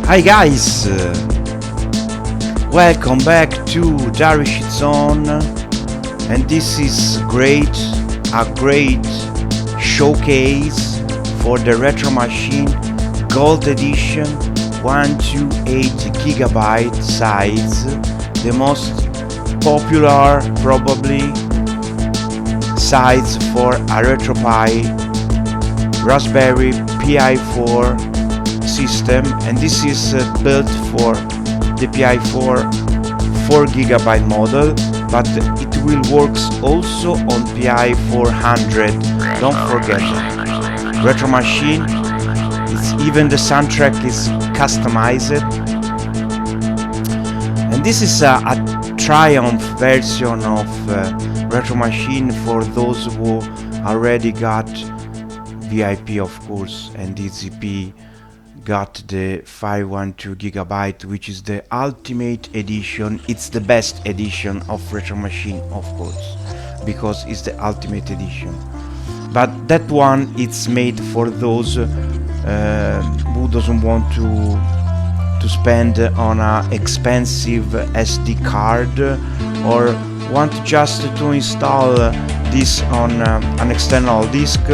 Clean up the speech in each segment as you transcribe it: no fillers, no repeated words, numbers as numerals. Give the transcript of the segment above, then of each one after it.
Hi guys, welcome back to Darish Zone, and this is a great showcase for the Retro Machine Gold Edition 128GB size, the most popular probably size for a RetroPie Raspberry Pi4 system, and this is built for the Pi4-4GB model, but it will work also on Pi400. Don't forget, Retro Machine. Even the soundtrack is customized, and this is a triumph version of Retro Machine for those who already got VIP, of course, and DCP got the 512GB, which is the ultimate edition. It's the best edition of Retro Machine, of course, because it's the ultimate edition. But that one, it's made for those who doesn't want to spend on a expensive SD card, or want just to install this on an external disk.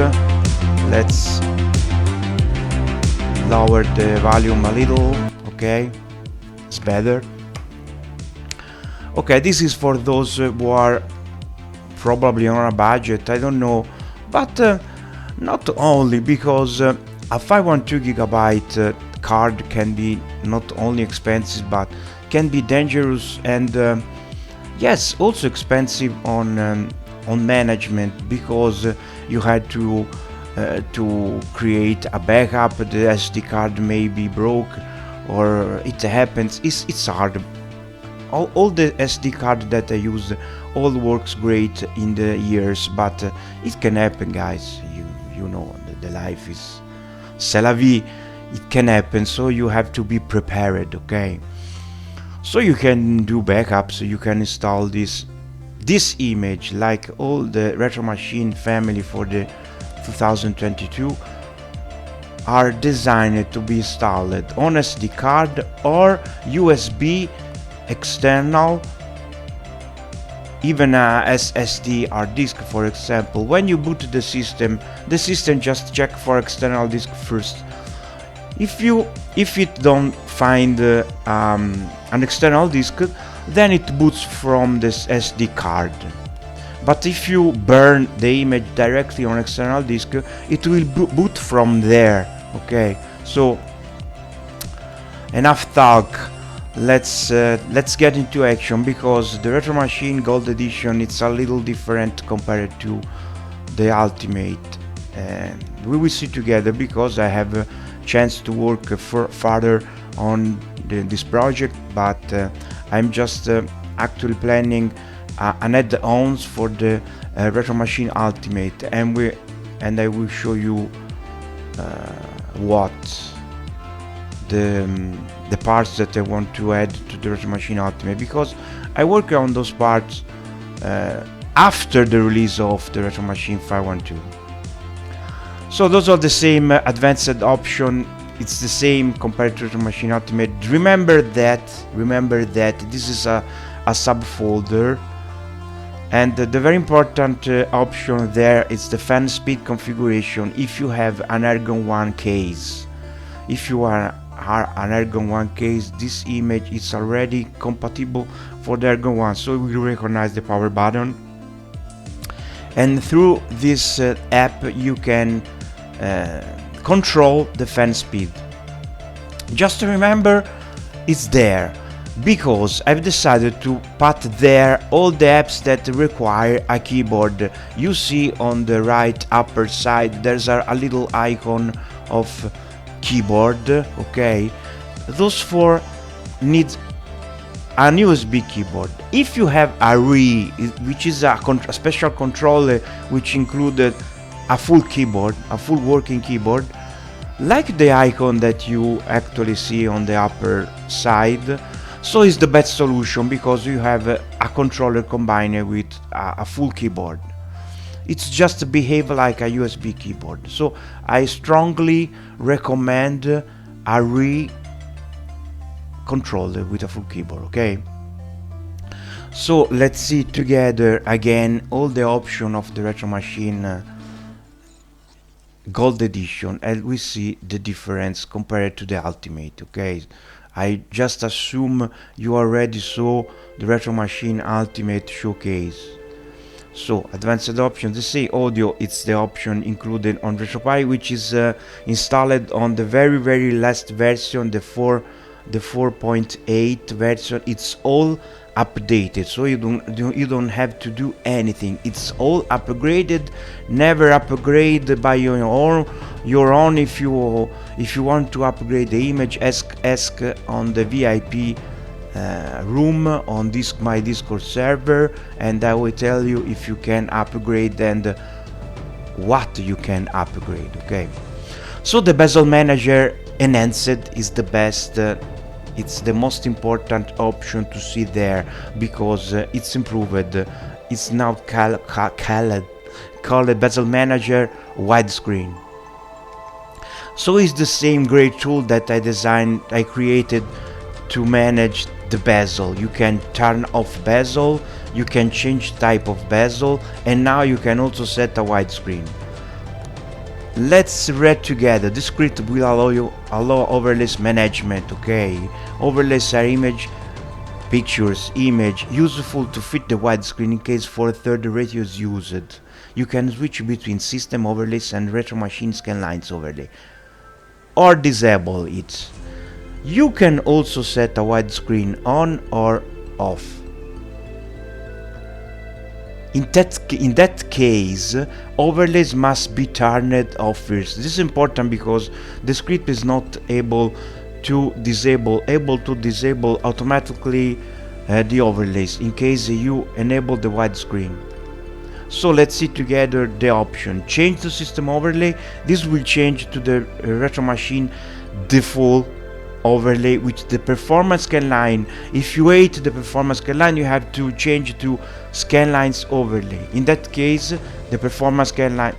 Let's lower the volume a little. Okay, it's better. Okay, this is for those who are probably on a budget, I don't know, but not only, because a 512GB card can be not only expensive but can be dangerous, and yes, also expensive on management, because you had to create a backup. The SD card may be broke, or it happens. It's hard. All the SD card that I use all works great in the years, but it can happen, guys. You know, the life is c'est la vie. It can happen, so you have to be prepared. Okay, so you can do backups. You can install this image, like all the Retro Machine family for the 2022 are designed to be installed on SD card or USB external, even a SSD hard disk, for example. When you boot the system just check for external disk first. If it don't find an external disk, then it boots from this SD card. But if you burn the image directly on external disk, it will boot from there. Okay, so enough talk. Let's get into action, because the Retro Machine Gold Edition, it's a little different compared to the Ultimate, and we will see together, because I have a chance to work further on this project, but I'm just actually planning an add-ons for the Retro Machine Ultimate, and I will show you what the parts that I want to add to the Retro Machine Ultimate, because I work on those parts after the release of the Retro Machine 512. So those are the same advanced option. It's the same compared to Retro Machine Ultimate. Remember that this is a subfolder. And the very important option there is the fan speed configuration. If you have an Ergon 1 case, if you are an Ergon 1 case, this image is already compatible for the Ergon 1, so it will recognize the power button. And through this app, you can control the fan speed. Just to remember, it's there, because I've decided to put there all the apps that require a keyboard. You see on the right upper side there's a little icon of keyboard. Okay, those four need an USB keyboard. If you have a RE, which is a special controller which included a full keyboard, a full working keyboard, like the icon that you actually see on the upper side, so it's the best solution, because you have a controller combined with a full keyboard. It's just behave like a USB keyboard. So I strongly recommend a RE controller with a full keyboard. Okay, so let's see together again all the options of the Retro Machine Gold Edition, and we see the difference compared to the Ultimate. Okay, I just assume you already saw the Retro Machine Ultimate showcase. So advanced options, they say audio, it's the option included on RetroPie, which is installed on the very last version, the 4.8 version. It's all updated, so you don't have to do anything. It's all upgraded. Never upgrade by your own. If you want to upgrade the image, ask on the VIP room on my Discord server, and I will tell you if you can upgrade and what you can upgrade. Okay, so the Bezel Manager Enhanced is the best. It's the most important option to see there, because it's improved. It's now called Bezel Manager Widescreen. So it's the same great tool that I created to manage the bezel. You can turn off bezel, you can change type of bezel, and now you can also set a widescreen. Let's read together. This script will allow overlays management. Okay, overlays are pictures, image, useful to fit the widescreen in case for a third ratio is used. You can switch between system overlays and Retro Machine scanlines overlay, or disable it. You can also set a widescreen on or off. In that case, overlays must be turned off first. This is important because the script is not able to disable automatically the overlays in case you enable the widescreen. So let's see together the option. Change to system overlay. This will change to the Retro Machine default overlay with the performance scanline. If you hate the performance scanline, you have to change to scanlines overlay. In that case, the performance scanline,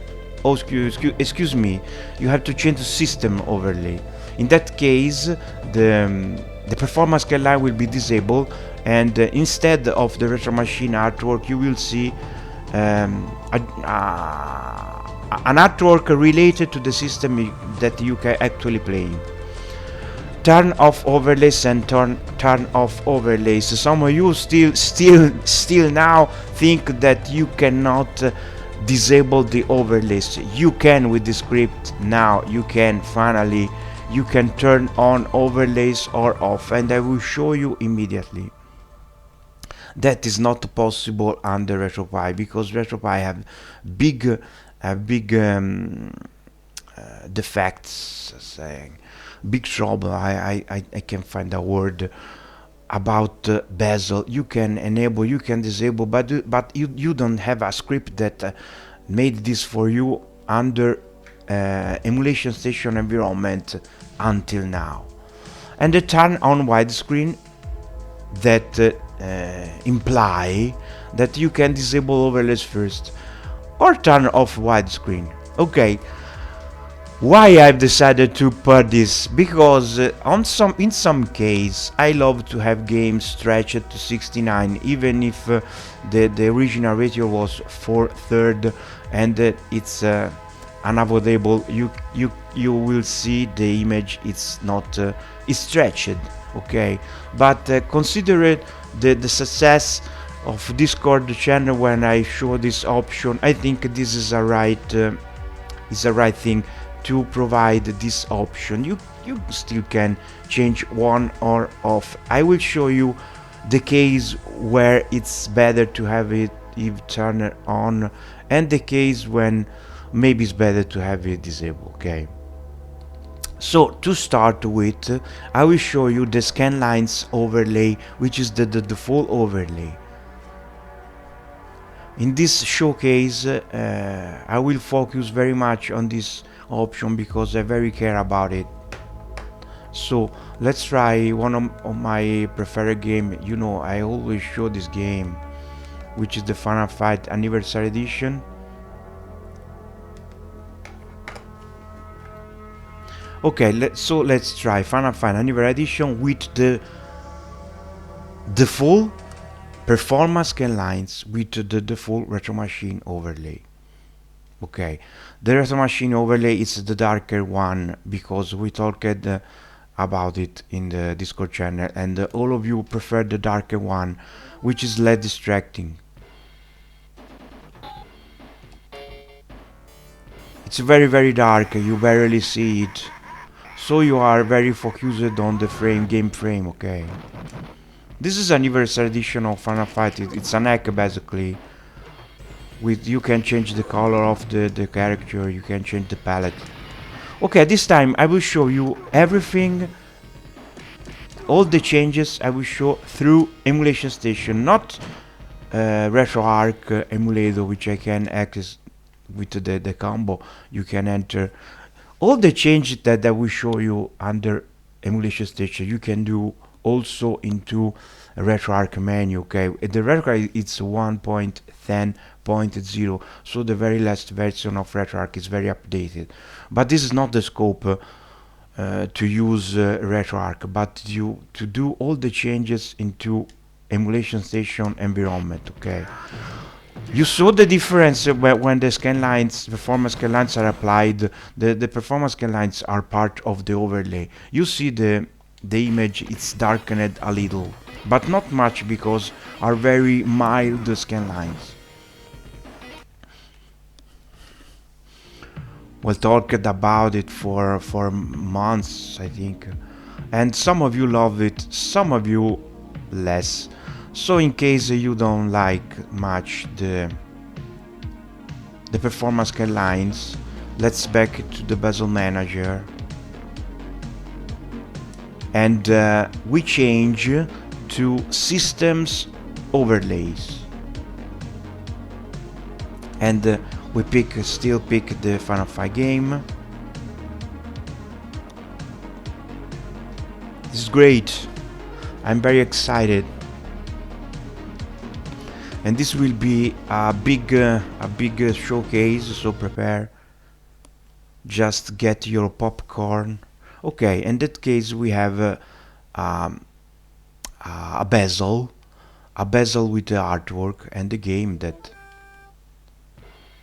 excuse me, you have to change to system overlay. In that case, the performance scanline will be disabled, and instead of the Retro Machine artwork, you will see an artwork related to the system that you can actually play. Turn off overlays and turn off overlays. Some of you still now think that you cannot disable the overlays. You can with the script now. You can finally turn on overlays or off, and I will show you immediately. That is not possible under RetroPie, because RetroPie have big defects, saying big trouble. I can find a word about bezel. You can enable, you can disable, but you don't have a script that made this for you under emulation station environment until now. And the turn on widescreen that imply that you can disable overlays first or turn off widescreen. Okay, why I've decided to put this? Because in some case I love to have games stretched to 69, even if the original ratio was 4/3, and it's unavoidable. You will see the image. It's not it's stretched. Okay, but consider the success of Discord channel when I show this option. I think this is a right thing to provide this option. You still can change on or off. I will show you the case where it's better to have it turned on, and the case when maybe it's better to have it disabled. Okay, so to start with, I will show you the scanlines overlay, which is the default overlay. In this showcase, I will focus very much on this option because I very care about it. So let's try one of my preferred game. You know, I always show this game, which is the Final Fight Anniversary Edition. Okay, let's try Final Fight Anniversary Edition with the the full performance scan lines with the full retro machine overlay. Okay, the retro machine overlay is the darker one because we talked about it in the Discord channel, and all of you prefer the darker one, which is less distracting. It's very very dark, you barely see it, so you are very focused on the game frame. Okay, this is anniversary edition of Final Fight. It's an egg basically. With you can change the color of the character, you can change the palette. Okay, this time I will show you everything, all the changes I will show through Emulation Station, not RetroArch emulator, which I can access with the combo. You can enter all the changes that I will show you under Emulation Station. You can do also into a RetroArch menu. Okay, the RetroArch it's 1.10.0, so the very last version of RetroArch is very updated. But this is not the scope to use RetroArch, but to do all the changes into Emulation Station environment. Okay, you saw the difference when the scan lines, performance scan lines are applied. The performance scan lines are part of the overlay. You see the image, it's darkened a little, but not much because are very mild scan lines. We talked about it for months, I think, and some of you love it, some of you less. So in case you don't like much the performance scan lines, let's back to the Bezel manager, and we change to systems overlays, and we still pick the Final Fight game. This is great. I'm very excited, and this will be a big showcase. So prepare. Just get your popcorn. Okay, in that case we have a bezel with the artwork and the game that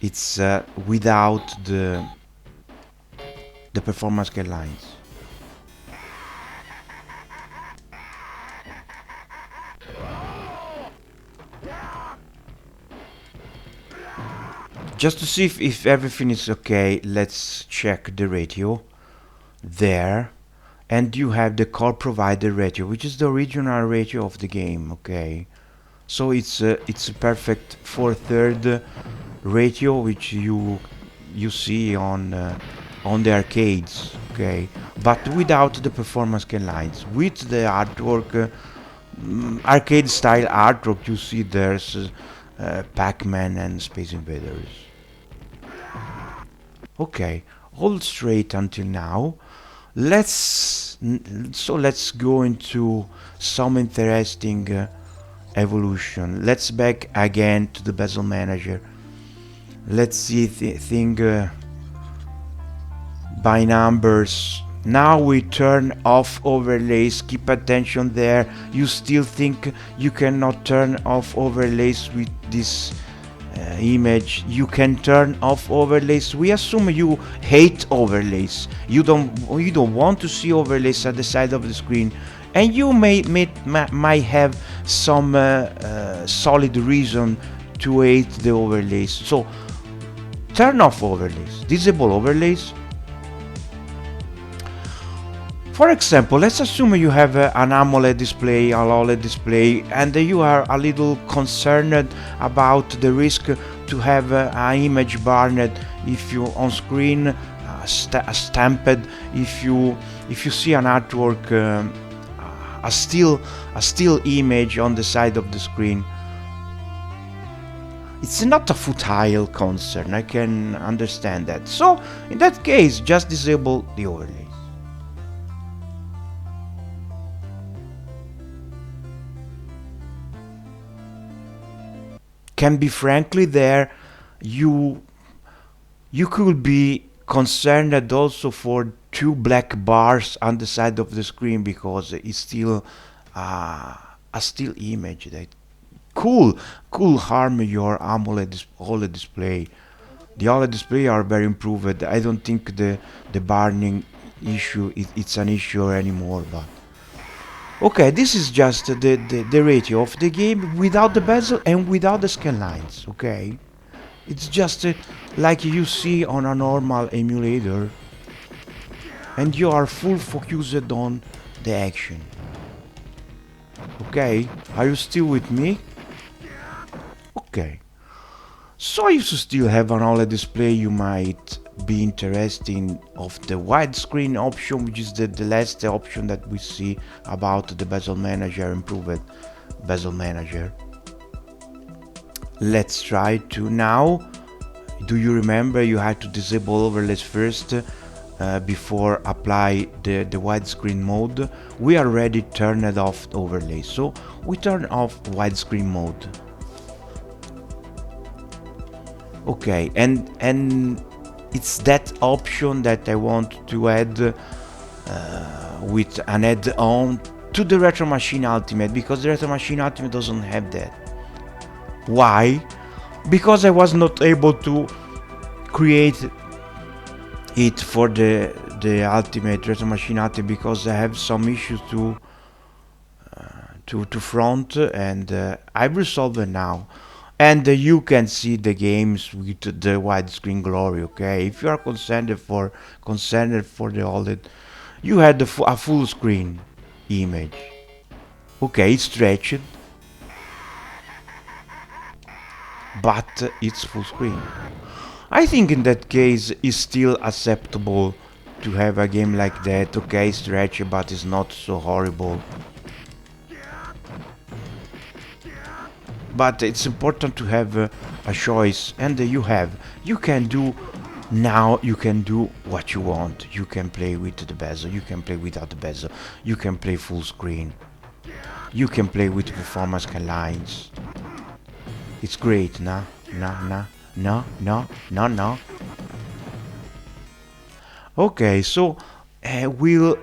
it's without the performance scan lines. Just to see if everything is okay, let's check the radio there, and you have the core provider radio, which is the original radio of the game. Okay, so it's a perfect 4/3 radio, which you see on the arcades. Okay, but without the performance scan lines, with the artwork, arcade style artwork. You see there's Pac-Man and Space Invaders. Okay, all straight until now. Let's go into some interesting evolution. Let's back again to the Bezel manager. Let's see thing by numbers. Now we turn off overlays. Keep attention there. You still think you cannot turn off overlays with this image? You can turn off overlays. We assume you hate overlays. You don't want to see overlays at the side of the screen, and you might have some solid reason to hate the overlays. So turn off overlays. Disable overlays. For example, let's assume you have an AMOLED display, an OLED display, and you are a little concerned about the risk to have an image burned if you on screen stamped, if you see an artwork, a still image on the side of the screen. It's not a futile concern, I can understand that. So in that case, just disable the overlay. Can be frankly there, you could be concerned also for two black bars on the side of the screen, because it's still a still image that could harm your OLED display. The OLED display are very improved. I don't think the burning issue it's an issue anymore. But okay, this is just the ratio of the game without the bezel and without the scan lines. Okay, it's just like you see on a normal emulator, and you are full focused on the action. Okay, are you still with me? Okay. So if you still have an OLED display, you might be interested of the widescreen option, which is the last option that we see about the Bezel Manager, improved Bezel Manager. Let's try to now. Do you remember you had to disable overlays first before apply the widescreen mode? We already turned off overlays, so we turn off widescreen mode. Okay, and it's that option that I want to add with an add-on to the Retro Machine Ultimate, because the Retro Machine Ultimate doesn't have that. Why? Because I was not able to create it for the Ultimate Retro Machine Ultimate, because I have some issues to front, and I've resolved it now. And you can see the games with the widescreen glory. Okay, if you are concerned for the OLED, you had a full screen image. Okay, it's stretched, but it's full screen. I think in that case it's still acceptable to have a game like that. Okay, stretched, but it's not so horrible. But it's important to have a choice, and you can do what you want. You can play with the bezel, you can play without the bezel, you can play full screen, you can play with performance lines. It's great. No. Okay, so we'll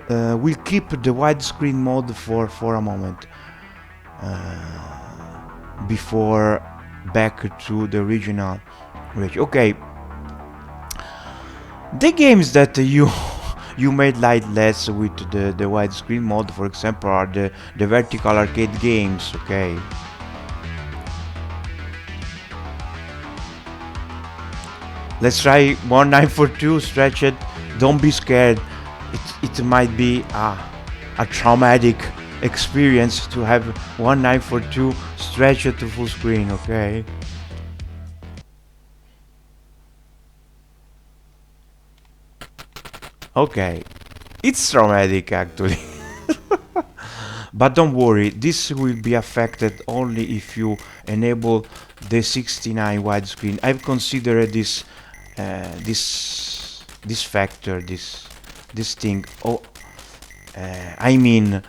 keep the widescreen mode for a moment before back to the original ratio. Okay, the games that you might like less with the widescreen mode, for example, are the vertical arcade games. Okay, let's try 1942 stretched. Don't be scared, it might be a traumatic experience to have 1942 stretched to full screen. Okay, okay, it's traumatic actually. But don't worry, this will be affected only if you enable the 69 widescreen. I've considered this factor, this thing. I mean,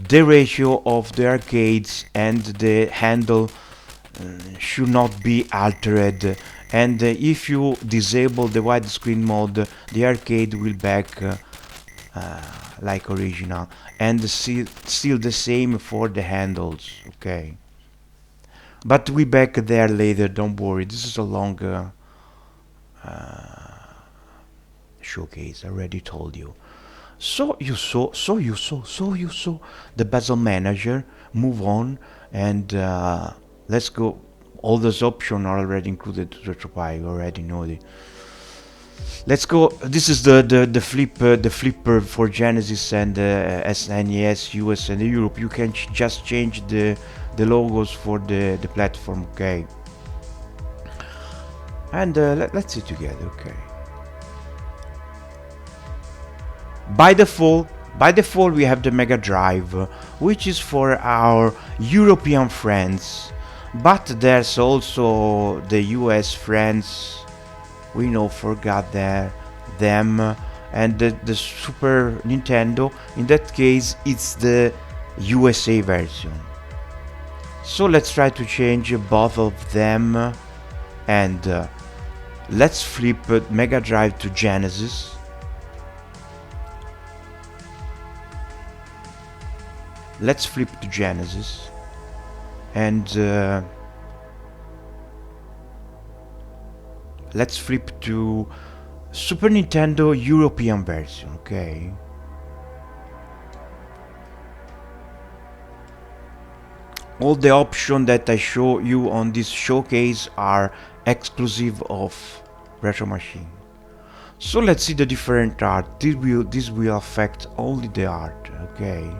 the ratio of the arcades and the handle should not be altered, and if you disable the widescreen mode, the arcade will back like original, and still the same for the handles. Okay, but we back there later, don't worry. This is a longer showcase, I already told you. So you saw the Bezel Manager. Move on, and let's go. All those options are already included to RetroPie. You already know it. Let's go. This is the flipper for Genesis and SNES, US and Europe. You can just change the logos for the platform. Okay, and let's see together. Okay. By default we have the Mega Drive, which is for our European friends, but there's also the US friends. We know forgot them, and the Super Nintendo. In that case, it's the USA version. So let's try to change both of them, and let's flip Mega Drive to Genesis. Let's flip to Genesis. And let's flip to Super Nintendo European version. Okay, all the options that I show you on this showcase are exclusive of Retro Machine. So let's see the different art. This will affect only the art. Okay,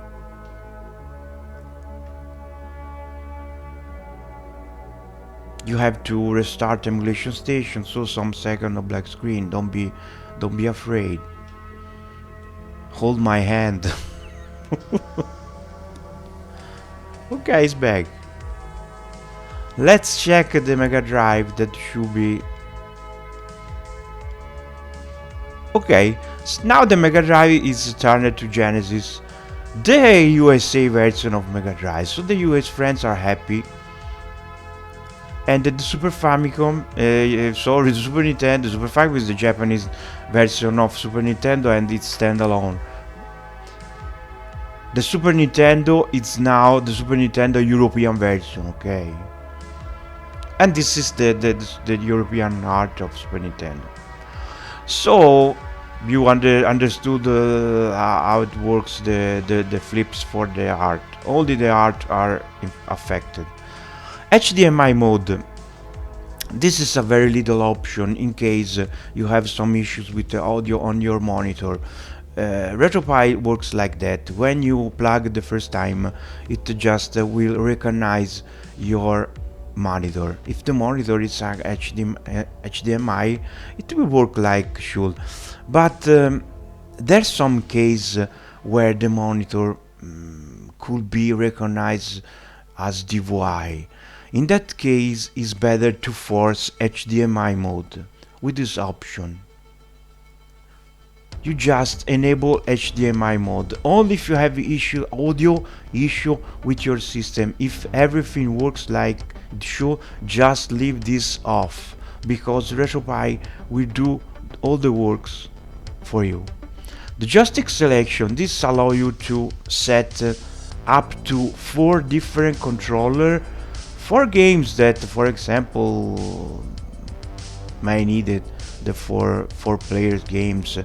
you have to restart emulation station, so some second of black screen. Don't be afraid. Hold my hand. Okay, it's back. Let's check the Mega Drive. That should be okay. Now the Mega Drive is turned to Genesis, the USA version of Mega Drive. So the US friends are happy. And the Super Famicom, sorry, the Super Nintendo, the Super Famicom is the Japanese version of Super Nintendo, and it's standalone. The Super Nintendo is now the Super Nintendo European version, okay? And this is the European art of Super Nintendo. So you understood how it works, the flips for the art. Only the art are affected. HDMI mode. This is a very little option in case you have some issues with the audio on your monitor. RetroPie works like that. When you plug the first time, it just will recognize your monitor. If the monitor is HDMI, it will work like should. But there's some case where the monitor could be recognized as DVI. In that case, it's better to force HDMI mode with this option. You just enable HDMI mode only if you have audio issue with your system. If everything works like it should, just leave this off, because RetroPie will do all the works for you. The joystick selection, this allows you to set up to 4 different controllers for games that, for example, may need it, the four players games.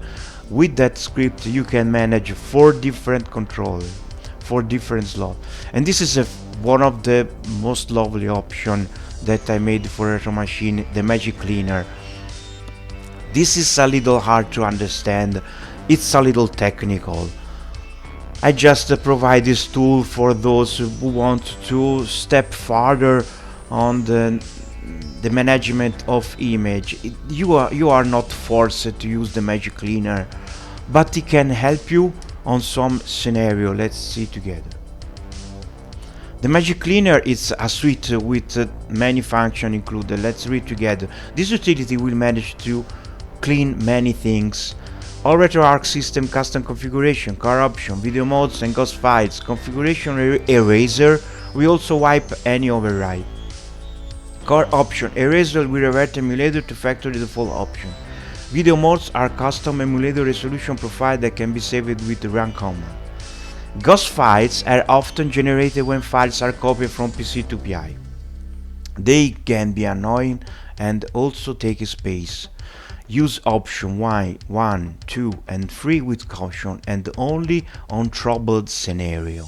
With that script you can manage 4 different controllers, 4 different slots, and this is one of the most lovely option that I made for Retro Machine, the Magic Cleaner. This is a little hard to understand, it's a little technical. I just provide this tool for those who want to step farther on the management of image. You are not forced to use the Magic Cleaner, but it can help you on some scenario. Let's see together. The Magic Cleaner is a suite with many functions included. Let's read together. This utility will manage to clean many things: all RetroArch system custom configuration, car option, video modes and ghost files, configuration eraser. We also wipe any override. Car option eraser will revert emulator to factory default option. Video modes are custom emulator resolution profile that can be saved with the run command. Ghost files are often generated when files are copied from PC to PI. They can be annoying and also take space. Use option 1, 2 and 3 with caution and only on troubled scenario.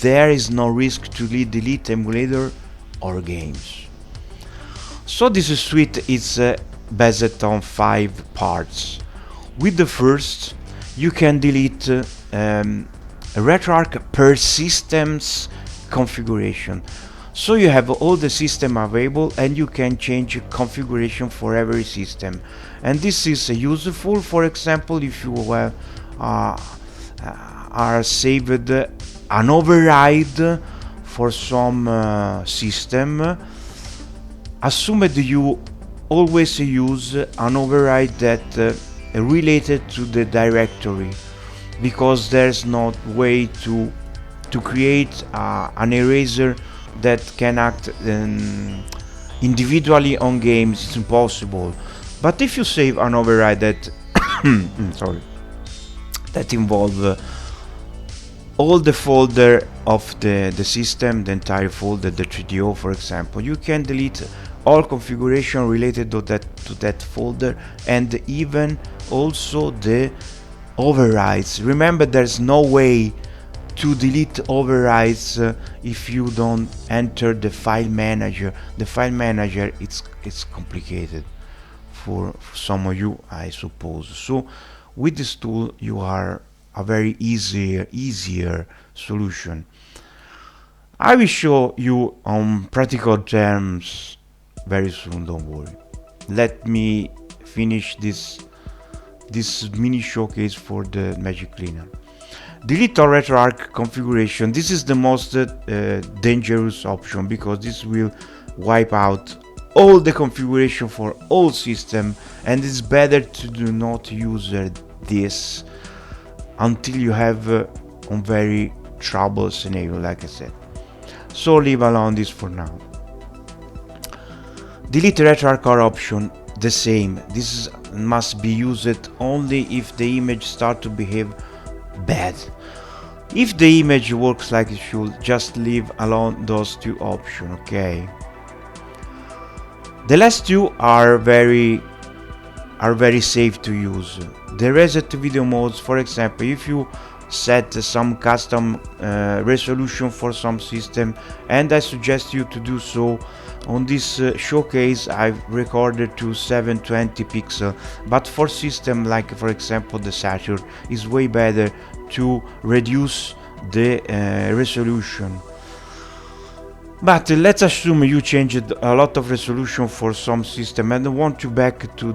There is no risk to delete emulator or games. So this suite is based on 5 parts. With the first, you can delete RetroArch per systems configuration. So you have all the system available and you can change configuration for every system. And this is useful, for example, if you are saved an override for some system. Assume that you always use an override that related to the directory, because there's no way to create an eraser that can act individually on games. It's impossible. But if you save an override that sorry, that involve all the folder of the system, the entire folder, the 3DO for example. You can delete all configuration related to that folder, and even also the overrides. Remember, there's no way to delete overrides if you don't enter the file manager. The file manager, it's complicated for some of you, I suppose. So with this tool you are a very easier solution. I will show you on practical terms very soon, don't worry. Let me finish this mini showcase for the Magic Cleaner. Delete all RetroArch configuration. This is the most dangerous option, because this will wipe out all the configuration for all system, and it's better to do not use this until you have a very trouble scenario, like I said. So leave alone this for now. Delete RetroArch core option, the same. This must be used only if the image start to behave bad. If the image works like it should, just leave alone those two options, okay? The last two are very safe to use. The reset video modes, for example, if you set some custom resolution for some system, and I suggest you to do so. On this showcase I've recorded to 720 pixel, but for system like for example the Saturn, is way better to reduce the resolution. But let's assume you changed a lot of resolution for some system and want to back to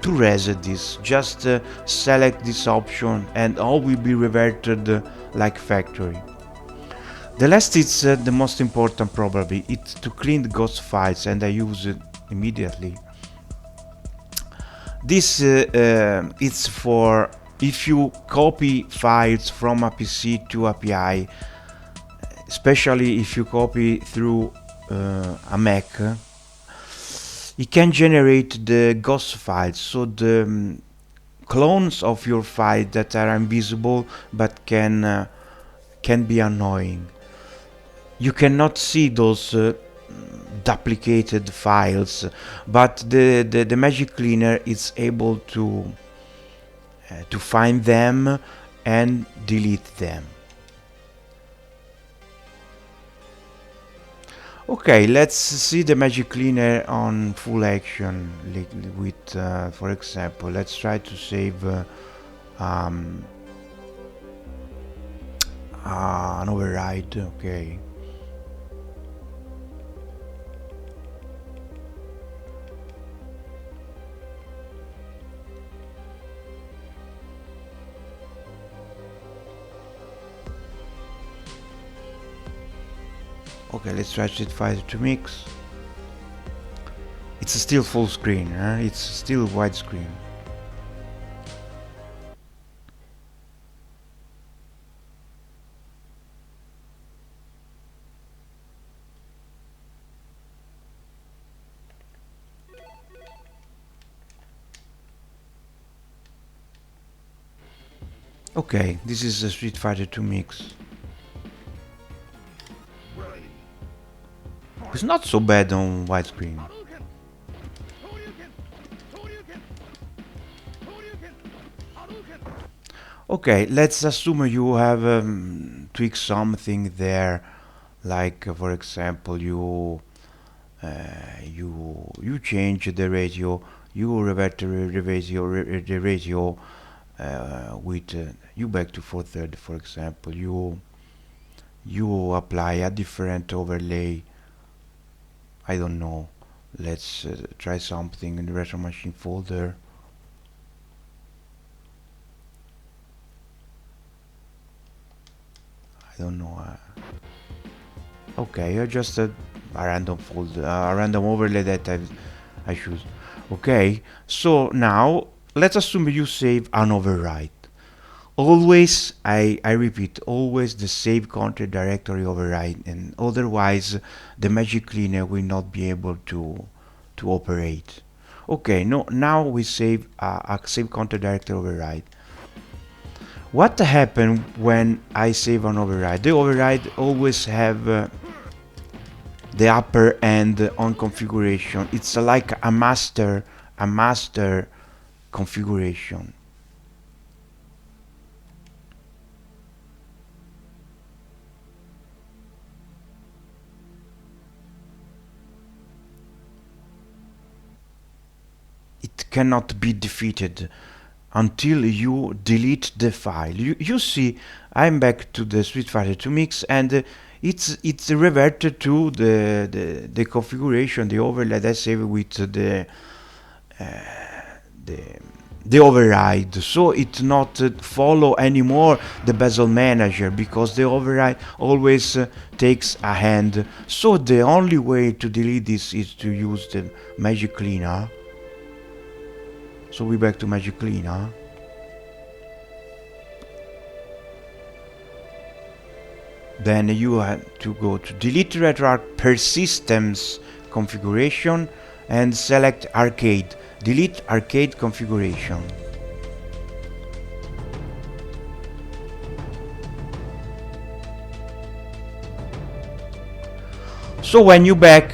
reset this. Just select this option and all will be reverted like factory. The last is the most important probably. It's to clean the ghost files, and I use it immediately. This it's for if you copy files from a PC to API, especially if you copy through a Mac. It can generate the ghost files, so the clones of your file that are invisible but can be annoying. You cannot see those duplicated files, but the Magic Cleaner is able to find them and delete them. Okay, let's see the Magic Cleaner on full action with, for example, let's try to save an override. Okay. Okay, let's try Street Fighter to mix. It's still full screen, it's still widescreen. Okay, this is a Street Fighter 2 mix. It's not so bad on widescreen. Okay, let's assume you have tweaked something there, like for example you change the ratio, you revert the ratio with you back to 430, for example. You apply a different overlay. I don't know. Let's try something in the retro machine folder. I don't know. Okay, just a random folder, a random overlay that I choose. Okay, so now let's assume you save an override. Always, I repeat, always the save content directory override, and otherwise the Magic Cleaner will not be able to operate. Okay, now we save a save content directory override. What happened when I save an override? The override always have the upper end on configuration. It's like a master configuration. It cannot be defeated until you delete the file. You see, I'm back to the Street Fighter 2 mix, and it's reverted to the configuration, the overlay I saved with the override. So it not follow anymore the Bezel manager, because the override always takes a hand. So the only way to delete this is to use the Magic Cleaner. So we back to Magic Cleaner. Then you have to go to delete RetroArch per systems configuration and select arcade. Delete arcade configuration. So when you back,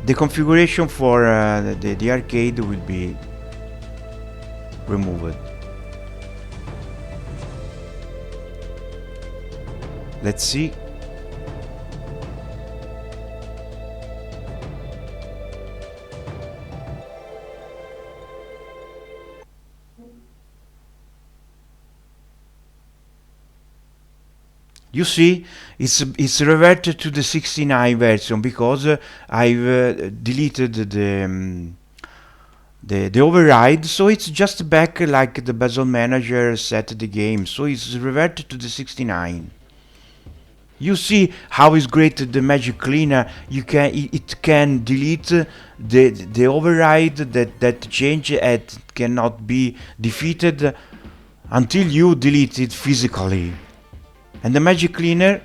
the configuration for the arcade will be removed. Let's see. You see, it's reverted to the 69 version, because I've deleted the override, so it's just back like the Bezel manager set the game. So it's reverted to the 69. You see how is great the Magic Cleaner. It can delete the override that change it cannot be defeated until you delete it physically. And the Magic Cleaner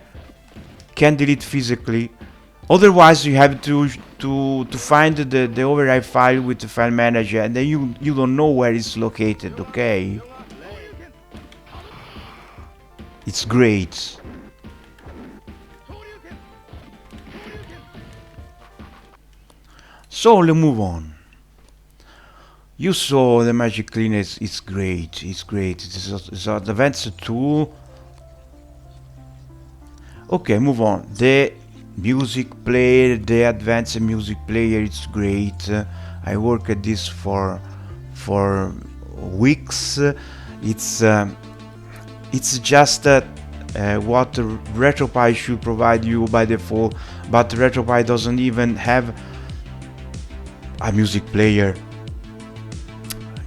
can delete physically. Otherwise, you have to find the override file with the file manager, and then you don't know where it's located. Okay, it's great. So let's move on. You saw the Magic Cleaner is great. It's great. It's an advanced tool. Okay, move on. The music player, the advanced music player, it's great. I work at this for weeks. It's just what RetroPie should provide you by default, but RetroPie doesn't even have a music player.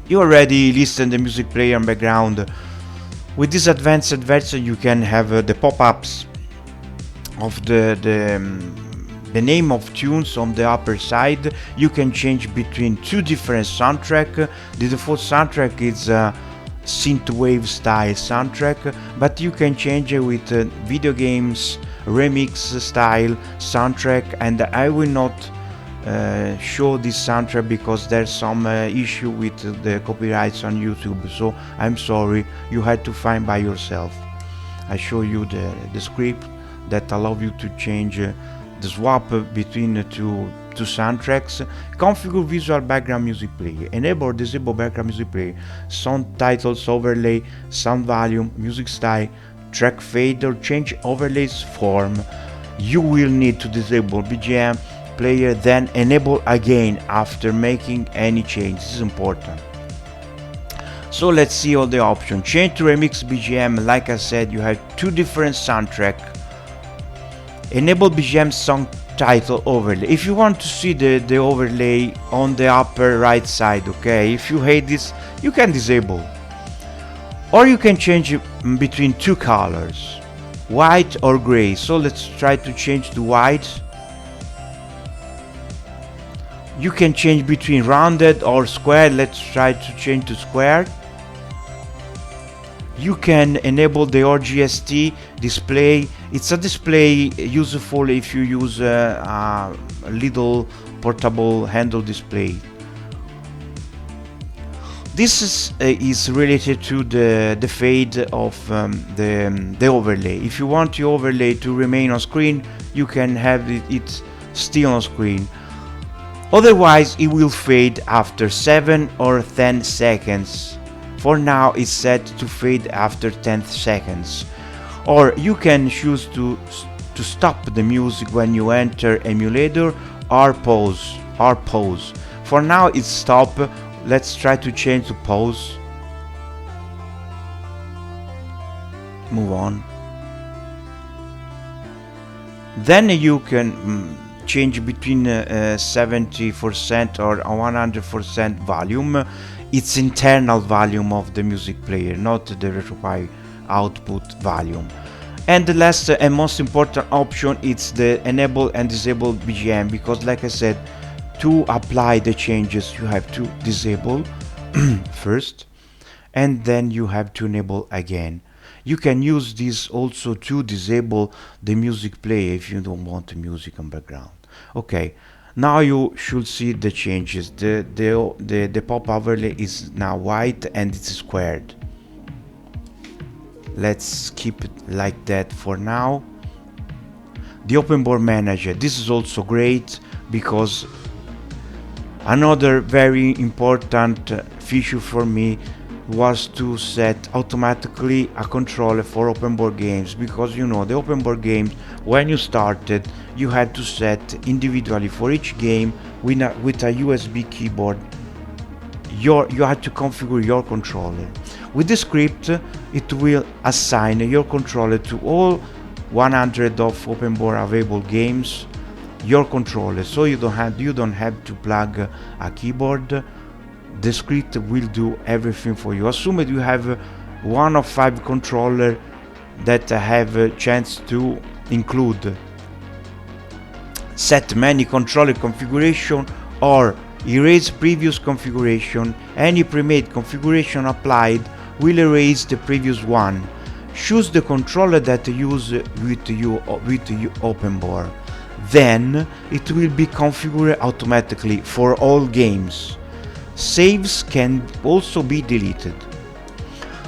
You already listen the music player in background. With this advanced version, you can have the pop-ups of the name of tunes on the upper side. You can change between two different soundtracks. The default soundtrack is synthwave style soundtrack, but you can change it with video games remix style soundtrack, and I will not show this soundtrack because there's some issue with the copyrights on YouTube, so I'm sorry, you had to find by yourself. I show you the script that allow you to change the swap between the two soundtracks. Configure visual background music player. Enable or disable background music player. Sound titles, overlay, sound volume, music style, track fade, or change overlays form. You will need to disable BGM player, then enable again after making any change. This is important. So let's see all the options. Change to remix BGM. Like I said, you have two different soundtracks. Enable BGM song title overlay. If you want to see the overlay on the upper right side, okay? If you hate this, you can disable. Or you can change between two colors, white or gray. So let's try to change to white. You can change between rounded or square. Let's try to change to square. You can enable the RGST display. It's a display useful if you use a little portable handle display. is related to the fade of the overlay. If you want the overlay to remain on screen, you can have it still on screen. Otherwise, it will fade after 7 or 10 seconds. For now, it's set to fade after 10 seconds. Or you can choose to stop the music when you enter emulator or pause. For now, it's stop. Let's try to change to pause. Move on. Then you can change between 70% or 100% volume. It's internal volume of the music player, not the RetroPie output volume. And the last and most important option is the enable and disable BGM, because like I said, to apply the changes you have to disable first, and then you have to enable again. You can use this also to disable the music player if you don't want the music on background. Okay, now you should see the changes. The pop overlay is now white and it's squared. Let's keep it like that for now. The open board manager, this is also great, because another very important feature for me was to set automatically a controller for open board games, because you know the open board games, when you started, you had to set individually for each game with a USB keyboard. You had to configure your controller. With the script, it will assign your controller to all 100 of open board available games, your controller, so you don't have to plug a keyboard. The script will do everything for you. Assume that you have one of 5 controllers that have a chance to include set many controller configuration or erase previous configuration. Any pre-made configuration applied will erase the previous one. Choose the controller that you use with your open board. Then it will be configured automatically for all games. Saves can also be deleted.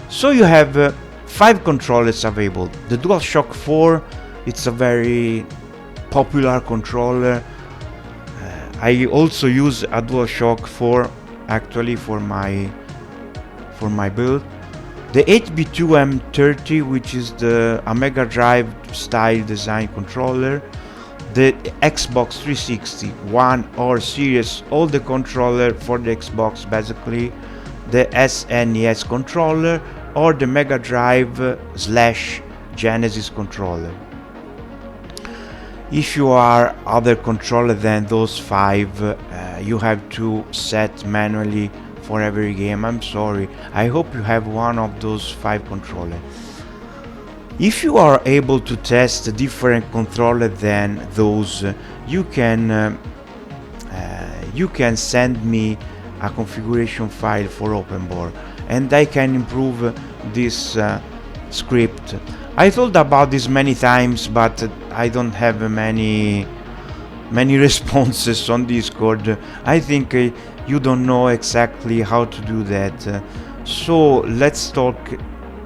So you have 5 controllers available. The DualShock 4, it's a very popular controller. I also use a DualShock 4 actually for my build. The Hdmi M30, which is a Mega Drive style design controller. The Xbox 360 One or Series, all the controller for the Xbox basically, the SNES controller or the Mega Drive / Genesis controller. If you are other controller than those 5, you have to set manually for every game. I'm sorry. I hope you have one of those 5 controllers. If you are able to test a different controller than those, you can send me a configuration file for OpenBoard, and I can improve this script. I thought about this many times, but I don't have many responses on Discord. I think you don't know exactly how to do that. So let's talk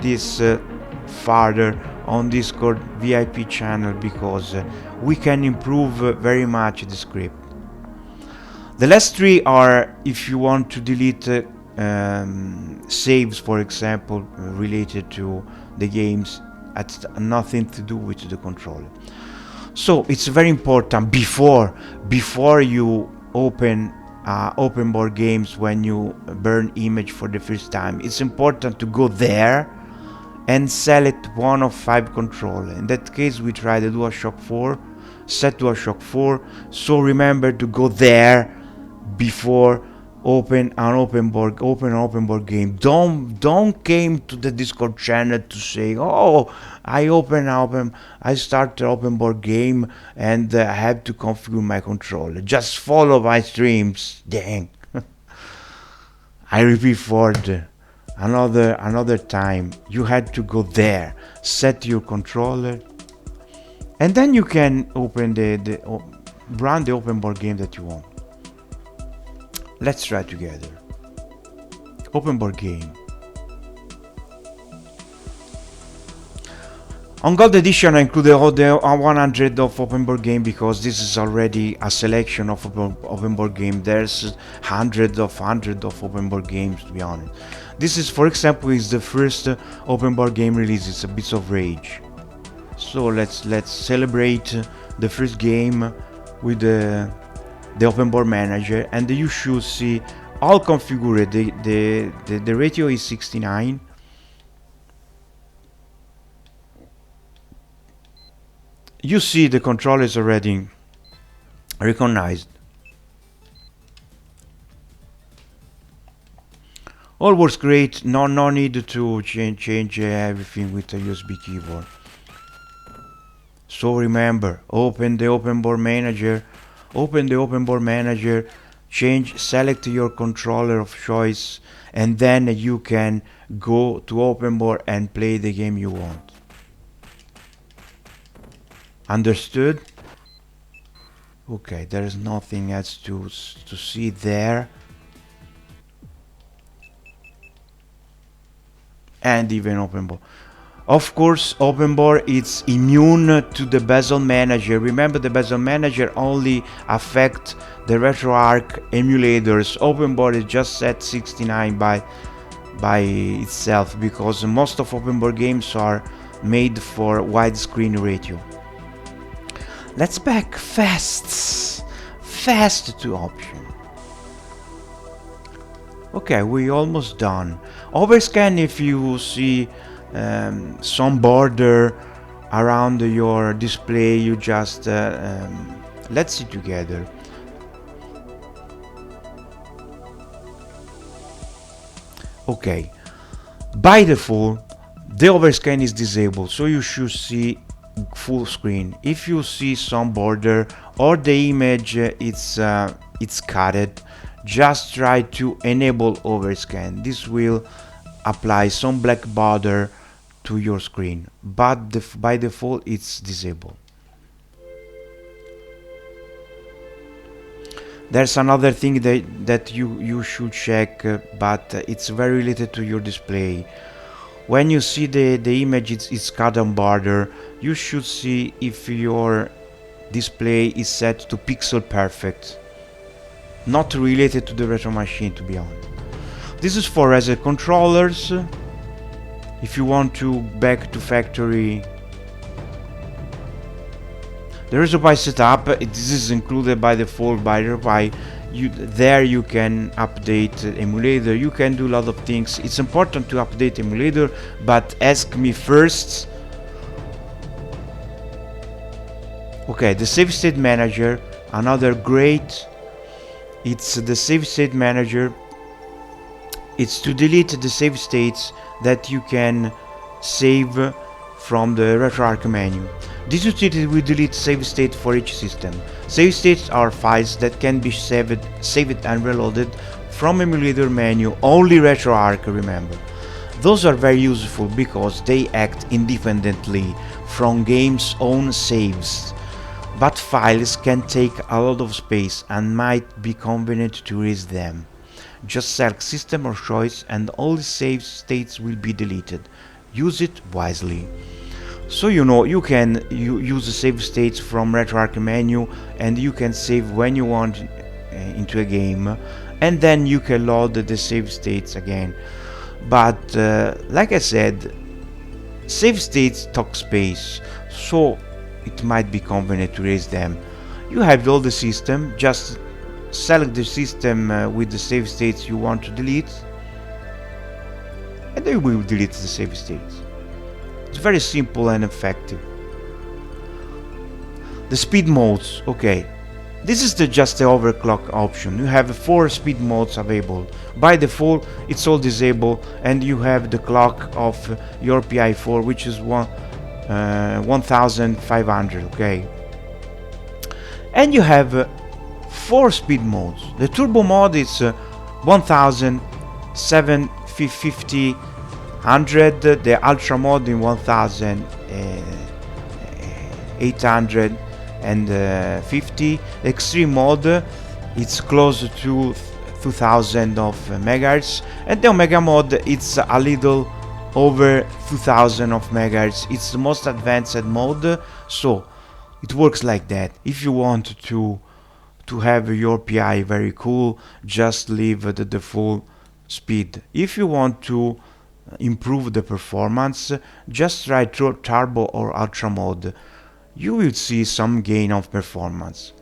this further on Discord VIP channel, because we can improve very much the script. The last 3 are if you want to delete saves, for example, related to the games, it's nothing to do with the controller. So it's very important before you open open board games, when you burn image for the first time, it's important to go there and select one of 5 controller. In that case, we try the DualShock 4, set DualShock 4. So remember to go there before open an open board game. Don't came to the Discord channel to say, oh, I start the open board game and I have to configure my controller. Just follow my streams. Dang. I repeat for another time, you had to go there, set your controller, and then you can open run the open board game that you want. Let's try together. open board game. On Gold Edition I included all the 100 of open board game because this is already a selection of open board game. There's hundreds of open board games, to be honest. This is, for example, is the first open board game release. It's a Bits of Rage. So let's celebrate the first game with the open board manager, and you should see all configured. The ratio is 69. You see the controller is already recognized. All works great. No need to change everything with a USB keyboard. So remember, open the open board manager. Select your controller of choice, and then you can go to open board and play the game you want. Understood? Okay, there is nothing else to see there. And even open board. Of course, open board is immune to the Bezel manager. Remember, the Bezel manager only affects the RetroArch emulators. Open board is just set 69 by itself, because most of open board games are made for widescreen ratio. Let's back fast to option. Okay, we almost done. Overscan, if you see some border around your display, you just let's see together. Okay, by default the overscan is disabled, so you should see full screen. If you see some border or the image it's cutted, just try to enable overscan. This will apply some black border to your screen, but by default it's disabled. There's another thing that you should check, but it's very related to your display. When you see the image it's cut on border, you should see if your display is set to pixel perfect, not related to the retro machine, to be honest. This is for reset controllers. If you want to back to factory, there is a Pi setup. This is included by default by Pi. There you can update emulator. You can do a lot of things. It's important to update emulator, but ask me first. Okay, the save state manager, another great. It's the save state manager. It's to delete the save states that you can save from the RetroArch menu. This utility will delete save state for each system. Save states are files that can be saved and reloaded from emulator menu, only RetroArch, remember. Those are very useful because they act independently from game's own saves, but files can take a lot of space and might be convenient to erase them. Just select system or choice and all the save states will be deleted. Use it wisely. So you know, you can use the save states from RetroArch menu, and you can save when you want into a game, and then you can load the save states again. But like I said, save states talk space, so it might be convenient to erase them. You have all the system, just select the system with the save states you want to delete, and they will delete the save states. It's very simple and effective. The speed modes, okay. This is just the overclock option. You have 4 speed modes available. By default, it's all disabled, and you have the clock of your Pi4, which is 1500, okay. And you have 4 speed modes. The turbo mode is 1750, 100, the ultra mode in 1850, extreme mode it's close to 2000 of megahertz, and the Omega mode it's a little over 2000 of megahertz. It's the most advanced mode, so it works like that. If you want to have your PI very cool, just leave the full speed. If you want to improve the performance, just try turbo or ultra mode. You will see some gain of performance.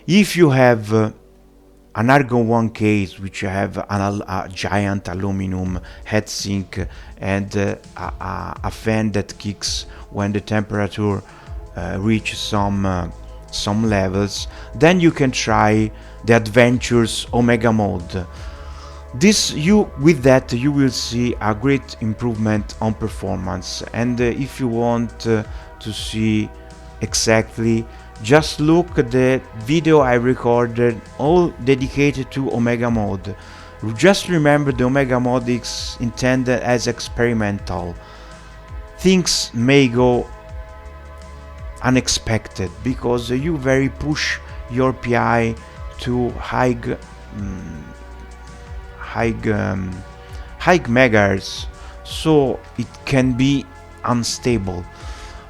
If you have an Argon 1 case, which you have a giant aluminum heatsink and a fan that kicks when the temperature reaches some levels, then you can try the Adventures Omega mode. With that you will see a great improvement on performance. And if you want to see exactly, just look at the video I recorded all dedicated to Omega mode. Just remember, the Omega mode is intended as experimental. Things may go unexpected because you very push your PI to high megahertz, so it can be unstable.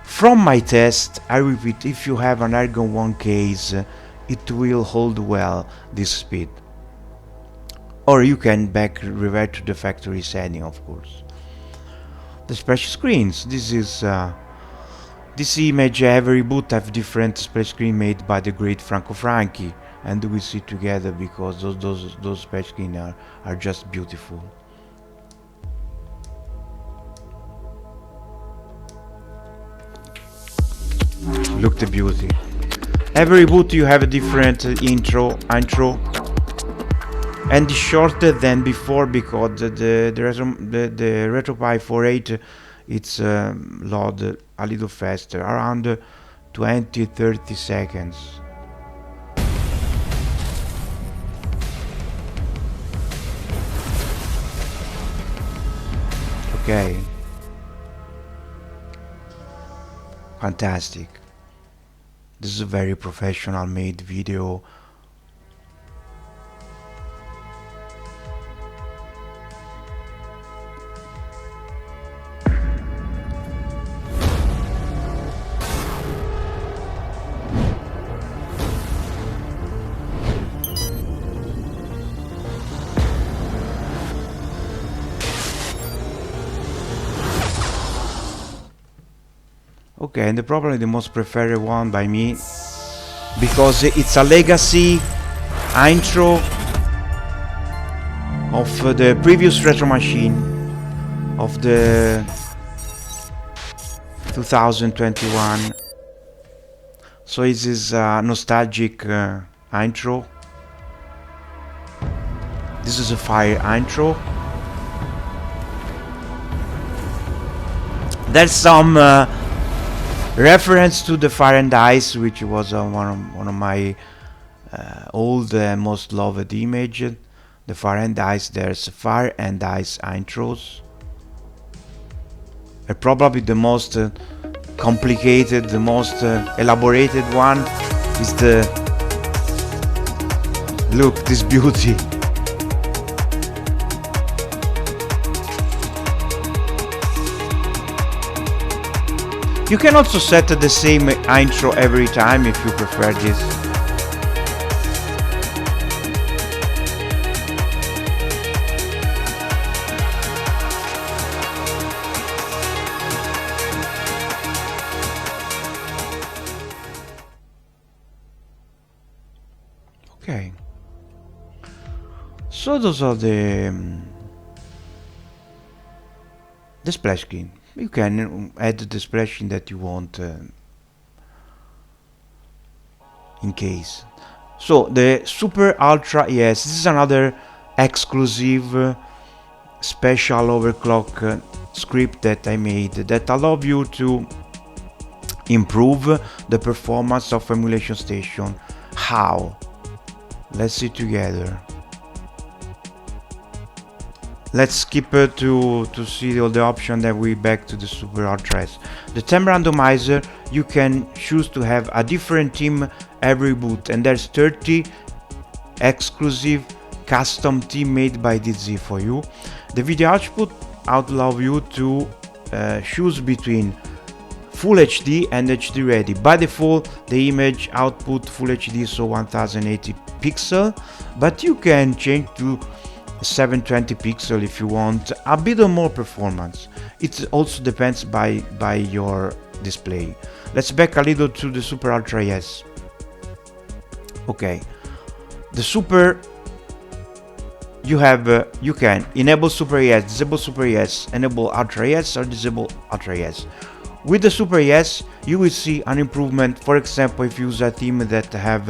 From my test, I repeat, if you have an Argon 1 case, it will hold well this speed. Or you can revert to the factory setting, of course. The splash screens. This image, every boot have different splash screen made by the great Franco Franchi, and we see together because those splash screens are just beautiful. Look the beauty. Every boot you have a different intro, and it's shorter than before because the Retro Pi4-400 it's load a little faster, around 20-30 seconds. Okay. Fantastic. This is a very professional made video. Okay, and probably the most preferred one by me, because it's a legacy intro of the previous retro machine of the 2021. So it is a nostalgic intro. This is a fire intro. There's some reference to the Fire and Ice, which was one of my old most loved image. The Fire and Ice. There's Fire and Ice intros. Probably the most complicated, the most elaborated one is the look, this beauty. You can also set the same intro every time if you prefer this. Okay. So those are the splash screen. You can add the splash screen that you want in case. So the Super Ultra, yes, this is another exclusive special overclock script that I made that allow you to improve the performance of emulation station. How? Let's see together. Let's skip to see all the options, that we back to the Super Ultra. The theme randomizer, you can choose to have a different theme every boot, and there's 30 exclusive custom theme made by DZ for you. The video output allows you to choose between Full HD and HD ready. By default, the image output Full HD, so 1080 pixel, but you can change to 720 pixel if you want a bit of more performance. It also depends by your display. Let's back a little to the Super Ultra ES. Okay, the Super, you can enable Super ES, disable Super ES, enable Ultra ES, or disable Ultra ES. With the Super ES, you will see an improvement. For example, if you use a theme that have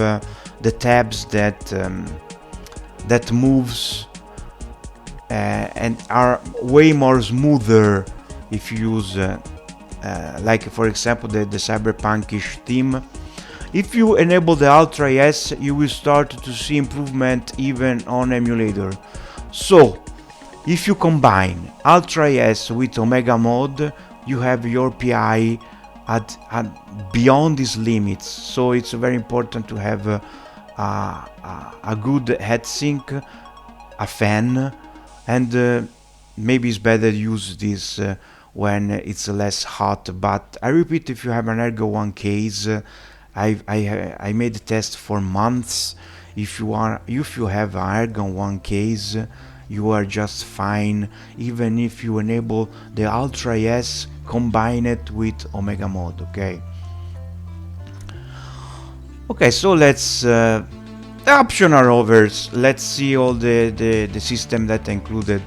the tabs that moves and are way more smoother if you use like for example the cyberpunkish theme. If you enable the Ultra ES, you will start to see improvement even on emulator. So if you combine Ultra ES with Omega Mode, you have your PI at beyond these limits. So it's very important to have a good heatsink, a fan, and maybe it's better to use this when it's less hot. But I repeat, if you have an Ergo 1 case, I made a test for months. If you have an Ergo 1 case, you are just fine, even if you enable the Ultra ES, combine it with Omega Mode. Okay, so let's the option are over. Let's see all the system that included.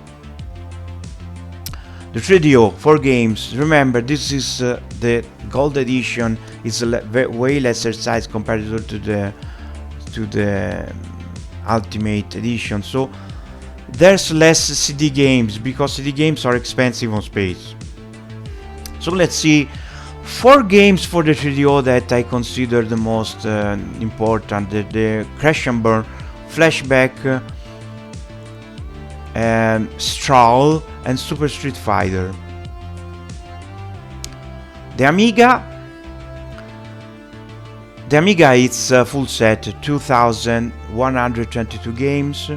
The 3DO, 4 games. Remember, this is the gold edition. It's a way lesser size compared to the Ultimate edition. So there's less CD games because CD games are expensive on space. So let's see 4 games for the 3DO that I consider the most important: the Crash and Burn, Flashback, Stroll, and Super Street Fighter. The Amiga it's a full set, 2122 games.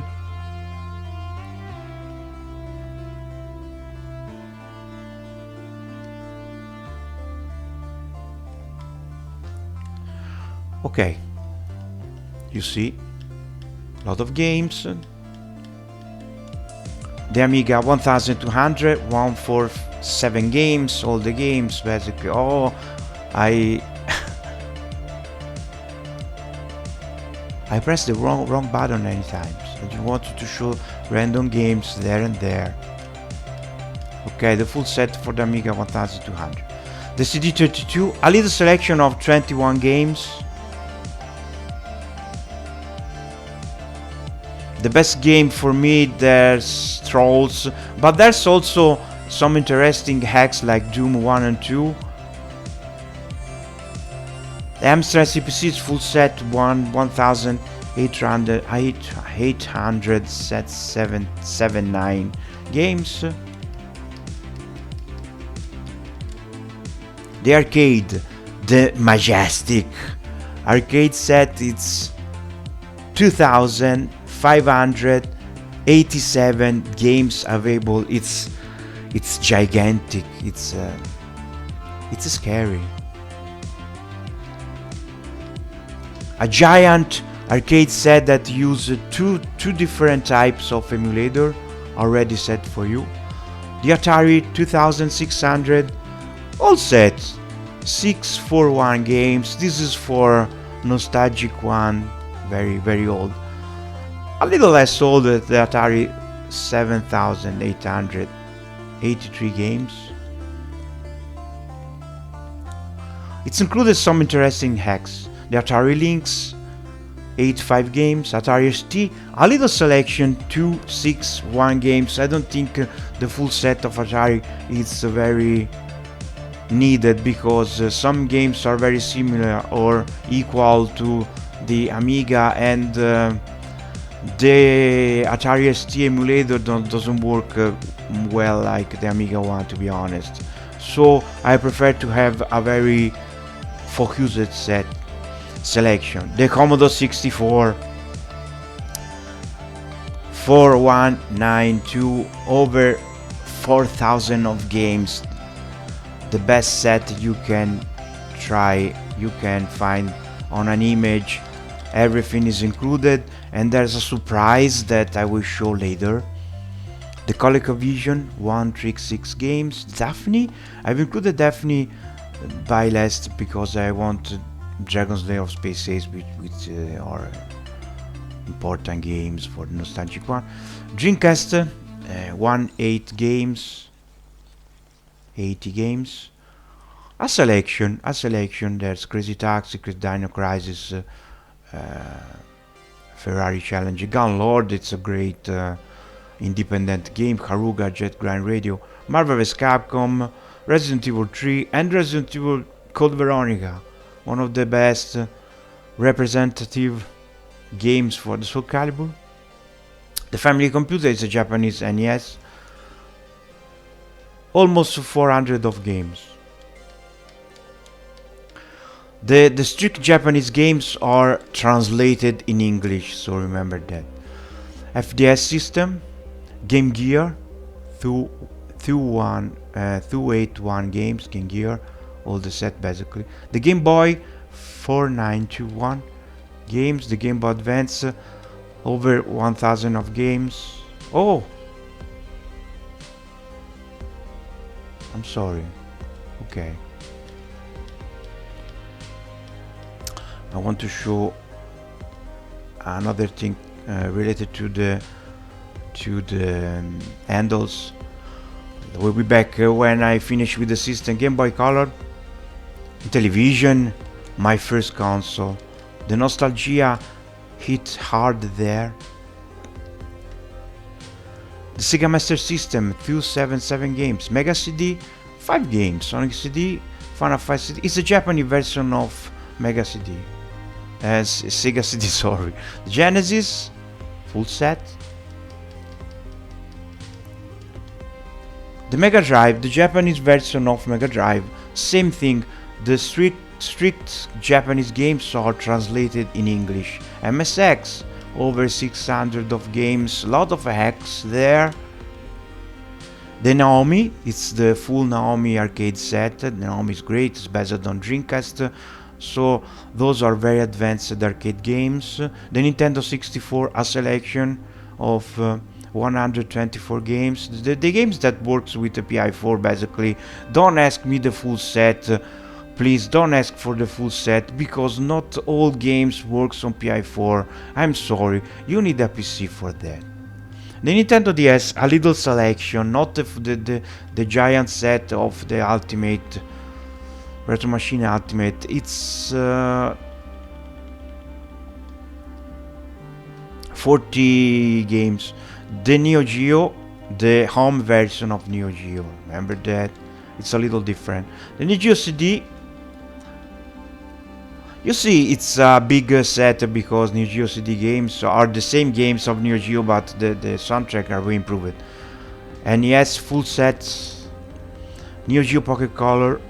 Okay, you see a lot of games. The Amiga 1200, 147 games, all the games basically. Oh, I pressed the wrong button many times. I just wanted to show random games there and there. Okay, the full set for the Amiga 1200. The CD32, a little selection of 21 games. The best game for me, there's Trolls, but there's also some interesting hacks like Doom 1 and 2. The Amstrad CPC is full set, 879 games. The arcade, the majestic arcade set, it's 2,587 games available. It's gigantic. It's scary. A giant arcade set that uses two different types of emulator already set for you. The Atari 2600, all set, 641 games. This is for nostalgic one, very old. A little less old, the Atari 7883 games. It's included some interesting hacks. The Atari Lynx, 85 games. Atari ST, a little selection, 261 games. I don't think the full set of Atari is very needed because some games are very similar or equal to the Amiga, and the Atari ST emulator doesn't work well like the Amiga one, to be honest. So I prefer to have a very focused selection. The Commodore 64, 4192, over 4,000 of games. The best set you can try, you can find on an image. Everything is included, and there's a surprise that I will show later. The ColecoVision 136 games. Daphne, I've included Daphne by last because I want Dragon's Lair of Space Ace, which are important games for the nostalgic one. Dreamcast 18 games, 80 games. A selection. There's Crazy Taxi, Dino Crisis, Ferrari Challenge, Gunlord. It's a great independent game. Haruga, Jet Grind Radio, Marvel vs. Capcom, Resident Evil 3, and Resident Evil Code Veronica. One of the best representative games for the Soul Calibur. The Family Computer is a Japanese NES. Almost 400 of games. The strict Japanese games are translated in English, so remember that. FDS system, Game Gear, 281 games, Game Gear, all the set basically. The Game Boy 4921 games, the Game Boy Advance, over 1,000 of games. Oh, I'm sorry. Okay. I want to show another thing related to the handles. We'll be back when I finish with the system. Game Boy Color, television, my first console. The nostalgia hit hard there. The Sega Master System, 277 games. Mega CD, 5 games. Sonic CD, Final Fight CD. It's a Japanese version of Mega CD. Sega CD, sorry. Genesis, full set. The Mega Drive, the Japanese version of Mega Drive, same thing. The strict Japanese games are translated in English. MSX, over 600 of games, lot of hacks there. The Naomi, it's the full Naomi arcade set. The Naomi is great, it's based on Dreamcast. So those are very advanced arcade games. The Nintendo 64, a selection of 124 games. The games that works with the Pi4 basically. Don't ask me the full set. Please don't ask for the full set, because not all games works on Pi4. I'm sorry, you need a PC for that. The Nintendo DS, a little selection, not the giant set of the Ultimate Retro Machine Ultimate. It's 40 games. The Neo Geo, the home version of Neo Geo, remember that? It's a little different. The Neo Geo CD, you see, it's a bigger set because Neo Geo CD games are the same games of Neo Geo, but the soundtrack are very improved. And yes, full sets. Neo Geo Pocket Color,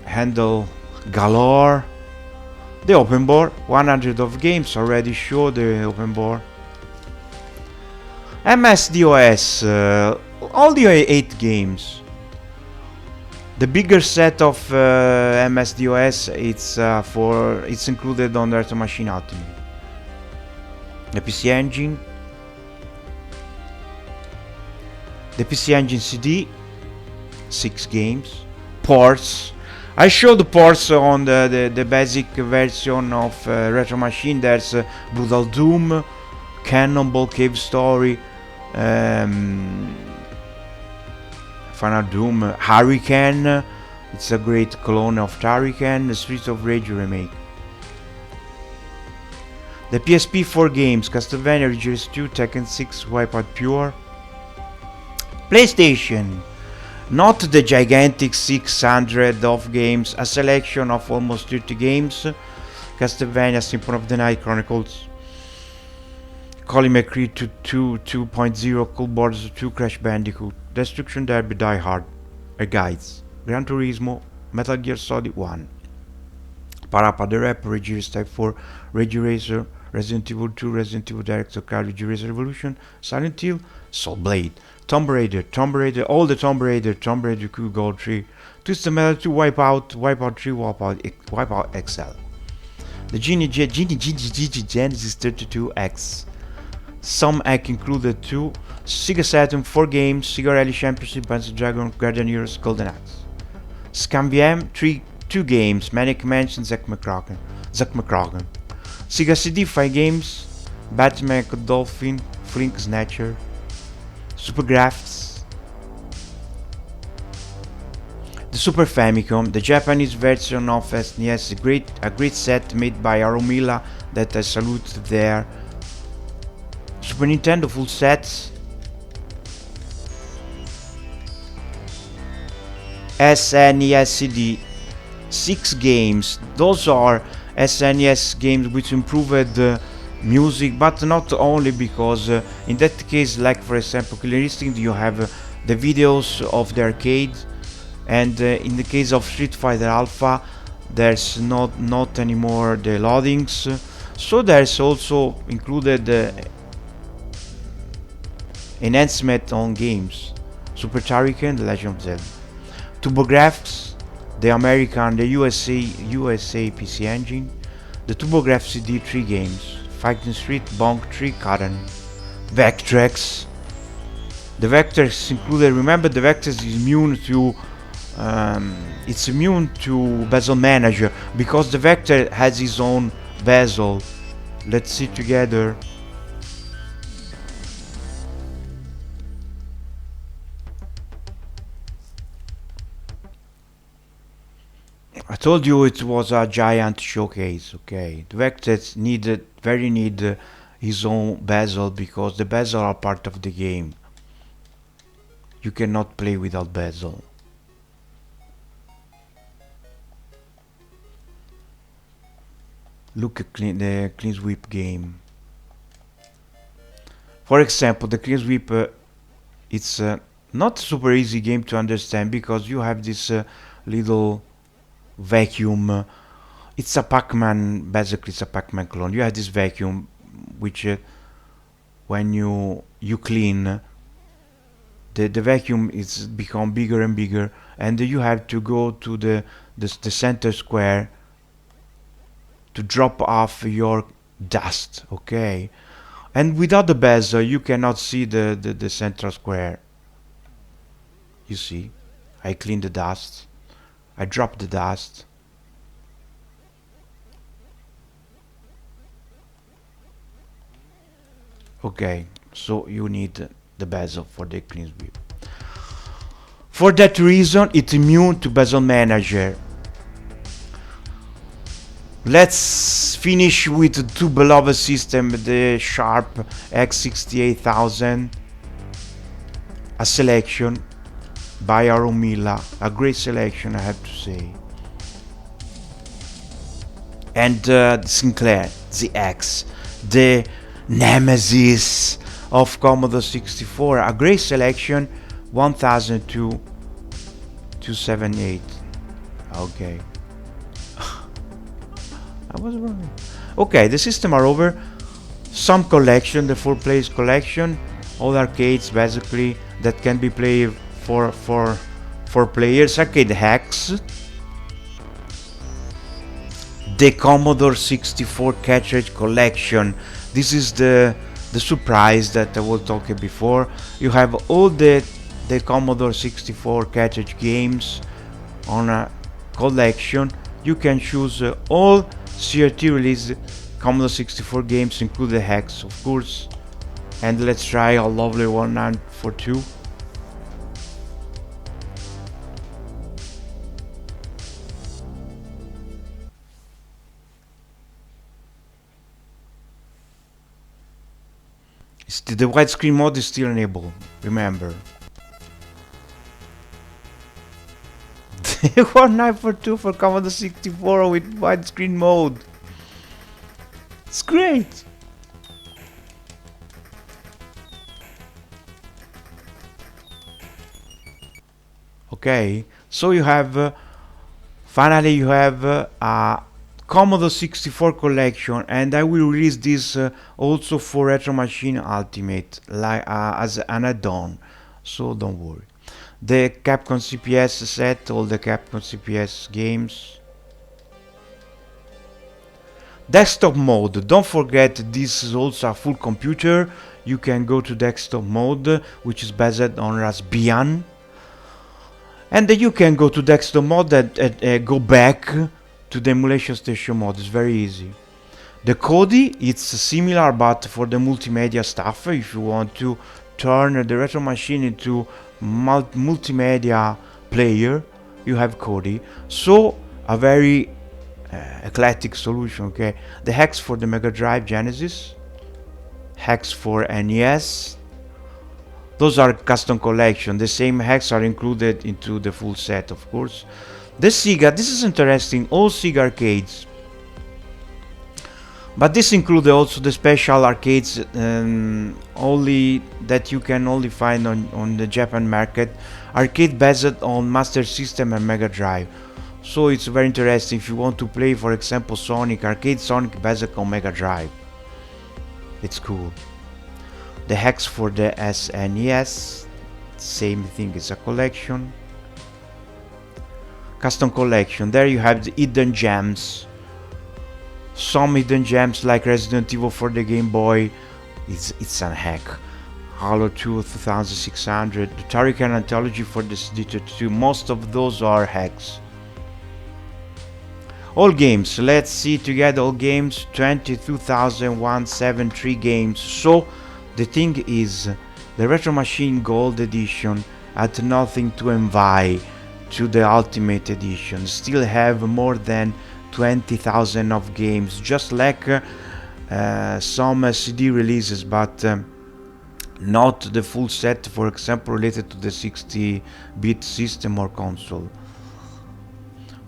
handle galore. The open board, 100 of games, already showed the open board. MS-DOS, all the 8 games. The bigger set of MS-DOS, it's included on the Retro Machine Ultimate. The PC Engine, the PC Engine CD, 6 games. Ports, I showed the ports on the basic version of Retro Machine. There's Brutal Doom, Cannonball Cave Story, Final Doom, Hurricane, it's a great clone of Hurricane, the Streets of Rage remake. The PSP 4 games, Castlevania, Regenesis 2, Tekken 6, Wipeout Pure. PlayStation, not the gigantic 600 of games, a selection of almost 30 games. Castlevania, Symphony of the Night Chronicles, Colin McCree 2.0, Cool Borders 2, Crash Bandicoot, Destruction Derby, Die Hard, Guides, Gran Turismo, Metal Gear Solid 1, Parappa the Rapper, Regenesis Type 4, Rage Racer, Resident Evil 2, Resident Evil Director Cartridge, Eraser Revolution, Silent Hill, Soul Blade, Tomb Raider, all the Tomb Raider Q Gold 3, Twisted Metal 2, Wipeout 3, Wipeout XL. The Genesis 32X. Some hack included too. Sega Saturn 4 games, Sega Rally Championship, Panzer Dragoon, Guardian Heroes, Golden Axe. Scam VM 2 games, Manic Mansion, Zack McCracken. Sega CD 5 games, Batman, Dolphin, Flink Snatcher, Supergraphs. The Super Famicom, the Japanese version of SNES, a great set made by Aromila that I salute there. Super Nintendo full sets. SNES CD 6 games. Those are SNES games which improved music, but not only, because in that case, like for example Killer Instinct, you have the videos of the arcade, and in the case of Street Fighter Alpha there's not anymore the loadings, so there's also included enhancement on games. Super Turrican, The Legend of Zelda. TurboGrafx, the American, the USA PC Engine. The TurboGrafx CD 3 games, Fighting Street, Bonk 3, Cotton. Vectrex. The Vectrex included, remember the Vectrex is immune to Bezel Manager, because the Vector has his own bezel. Let's see together. I told you it was a giant showcase. Okay, the Vectrex need his own bezel, because the bezel are part of the game. You cannot play without bezel. Look at the Clean Sweep game. For example, the Clean Sweep, it's not super easy game to understand, because you have this little vacuum. It's a Pac-Man, basically it's a Pac-Man clone. You have this vacuum which when you clean, the vacuum is become bigger and bigger, and you have to go to the center square to drop off your dust. Okay, and without the bezel you cannot see the central square. You see, I clean the dust, I drop the dust. Okay, so you need the bezel for the clean sweep. For that reason, it's immune to Bezel Manager. Let's finish with the two beloved system, the Sharp X68000, a selection by Aromila, a great selection I have to say. And Sinclair ZX, the nemesis of Commodore 64, a great selection, 1002 278. Okay. I was wrong. Okay, the system are over. Some collection, the 4-place collection, all arcades basically that can be played for players, arcade hacks, the Commodore 64 cartridge collection. This is the surprise that I was talking before. You have all the Commodore 64 cartridge games on a collection. You can choose all CRT released Commodore 64 games, include the hacks, of course. And let's try a lovely 1942. The widescreen mode is still enabled, remember. 1942 for Commodore 64 with widescreen mode. It's great. Okay, so you have finally you have a Commodore 64 collection, and I will release this also for Retro Machine Ultimate, like as an add-on, so don't worry. The Capcom CPS set, all the Capcom CPS games. Desktop mode, don't forget this is also a full computer. You can go to desktop mode, which is based on Raspbian, and then you can go to desktop mode and go back to the emulation station mode. It's very easy. The Kodi, it's similar, but for the multimedia stuff. If you want to turn the retro machine into multimedia player, you have Kodi. So a very eclectic solution. Okay, the hex for the Mega Drive Genesis, hex for NES. Those are custom collection. The same hex are included into the full set, of course. The Sega, this is interesting, all Sega arcades. But this includes also the special arcades only that you can only find on the Japan market. Arcade based on Master System and Mega Drive. So it's very interesting if you want to play, for example, Sonic, arcade Sonic based on Mega Drive. It's cool. The hex for the SNES, same thing, it's a collection. Custom collection, there you have the hidden gems. Some hidden gems like Resident Evil for the Game Boy, it's a hack. Halo 2 2600, the Turrican Anthology for the CD32, most of those are hacks. All games, let's see together, all games, 22,173 games. So the thing is, the Retro Machine Gold Edition had nothing to envy to the Ultimate Edition. Still have more than 20,000 of games, just like some CD releases, but not the full set, for example, related to the 60-bit system or console.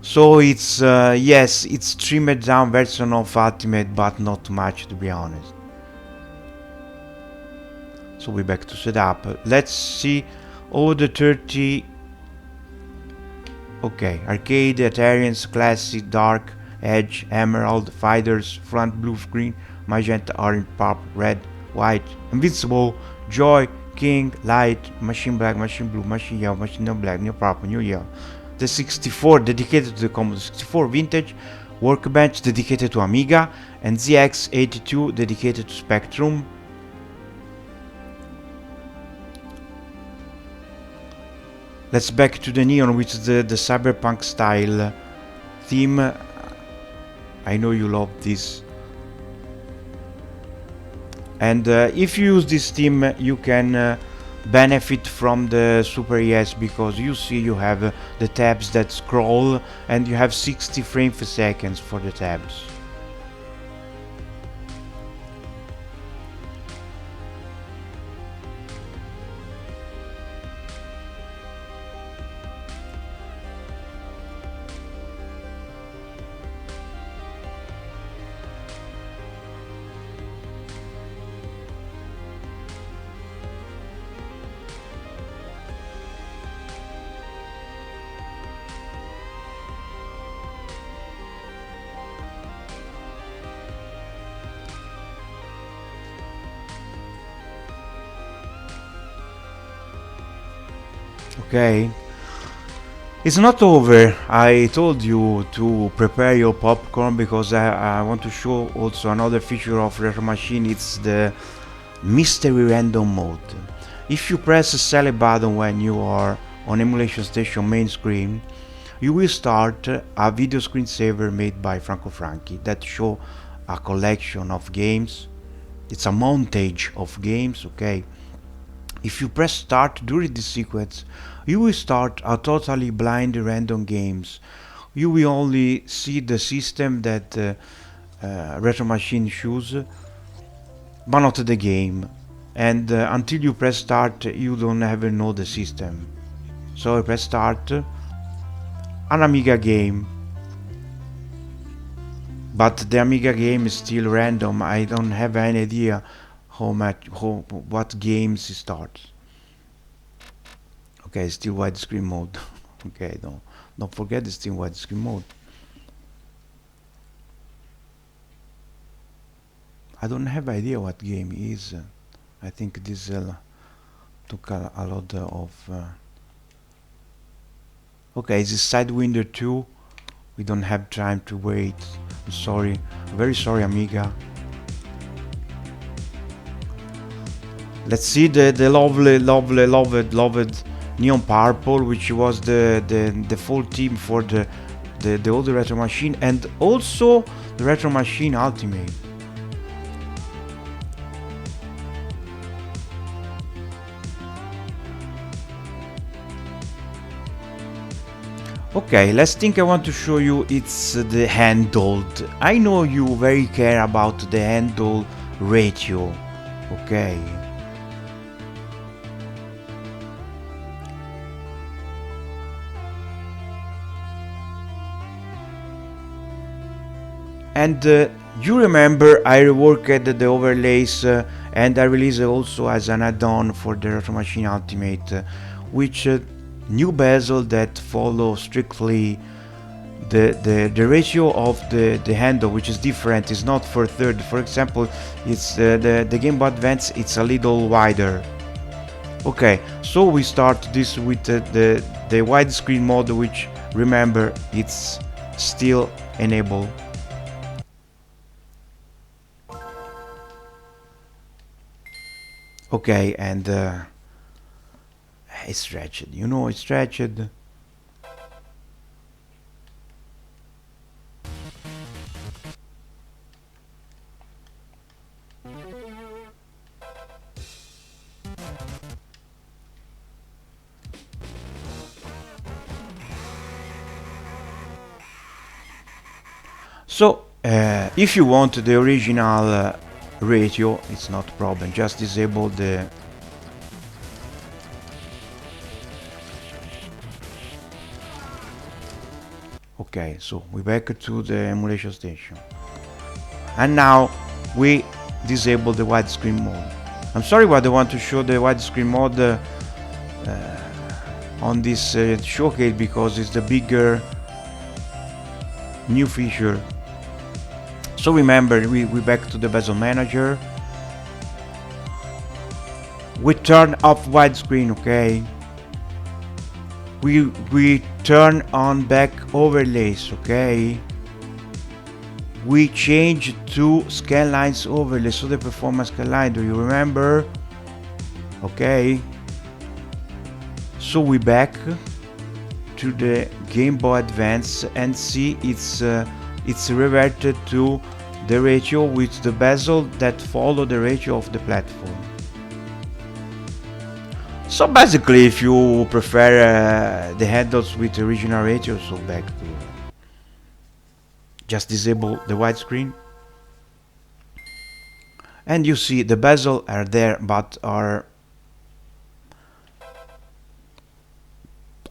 So it's yes, it's trimmed down version of Ultimate, but not much, to be honest. So we're back to setup. Let's see all the 30. Okay, arcade, Atarians, classic, dark, edge, emerald, fighters, front blue, green, magenta, orange, purple, red, white, invincible, joy, king, light, machine black, machine blue, machine yellow, machine no black, no purple, no yellow. The 64 dedicated to the Commodore 64 vintage, Workbench dedicated to Amiga, and ZX82 dedicated to Spectrum. Let's back to the Neon, which is the cyberpunk style theme. I know you love this. And if you use this theme, you can benefit from the Super ES, because you see you have the tabs that scroll and you have 60 frames per second for the tabs. Okay, it's not over. I told you to prepare your popcorn, because I want to show also another feature of Retro Machine. It's the mystery random mode. If you press the select button when you are on emulation station main screen, you will start a video screensaver made by Franco Franchi that show a collection of games. It's a montage of games. Okay, if you press start during this sequence, you will start a totally blind random games. You will only see the system that Retro Machine choose, but not the game. And until you press start, you don't ever know the system. So I press start, an Amiga game. But the Amiga game is still random. I don't have any idea what games it starts. Okay, still widescreen mode. Okay, don't forget it's still widescreen mode. I don't have idea what game is. I think Diesel took a lot of okay, this Sidewinder 2. We don't have time to wait. I'm sorry, very sorry, Amiga. Let's see the lovely Neon Purple, which was the full team for the older Retro Machine, and also the Retro Machine Ultimate. Okay, last thing I want to show you, it's the handled. I know you very care about the handle ratio. Okay. And you remember I reworked the overlays and I released also as an add-on for the Retro Machine Ultimate, which new bezel that follow strictly the ratio of the handle, which is different. It's not for third. For example, it's the Game Boy Advance. It's a little wider. Okay, so we start this with the widescreen mode, which remember it's still enabled. Okay, and it's stretched, you know, it's stretched. So, if you want the original ratio, it's not a problem, just disable the okay, so we back to the emulation station, and now we disable the widescreen mode. I'm sorry, but I want to show the widescreen mode on this showcase because it's the bigger new feature. So remember, we back to the bezel manager. We turn off widescreen, okay? We turn on back overlays, okay? We change to scanlines overlay, so the performance scanline, do you remember? Okay. So we back to the Game Boy Advance and see it's reverted to the ratio with the bezel that follow the ratio of the platform. So basically, if you prefer the handles with original ratio, so back to just disable the widescreen, and you see the bezel are there, but are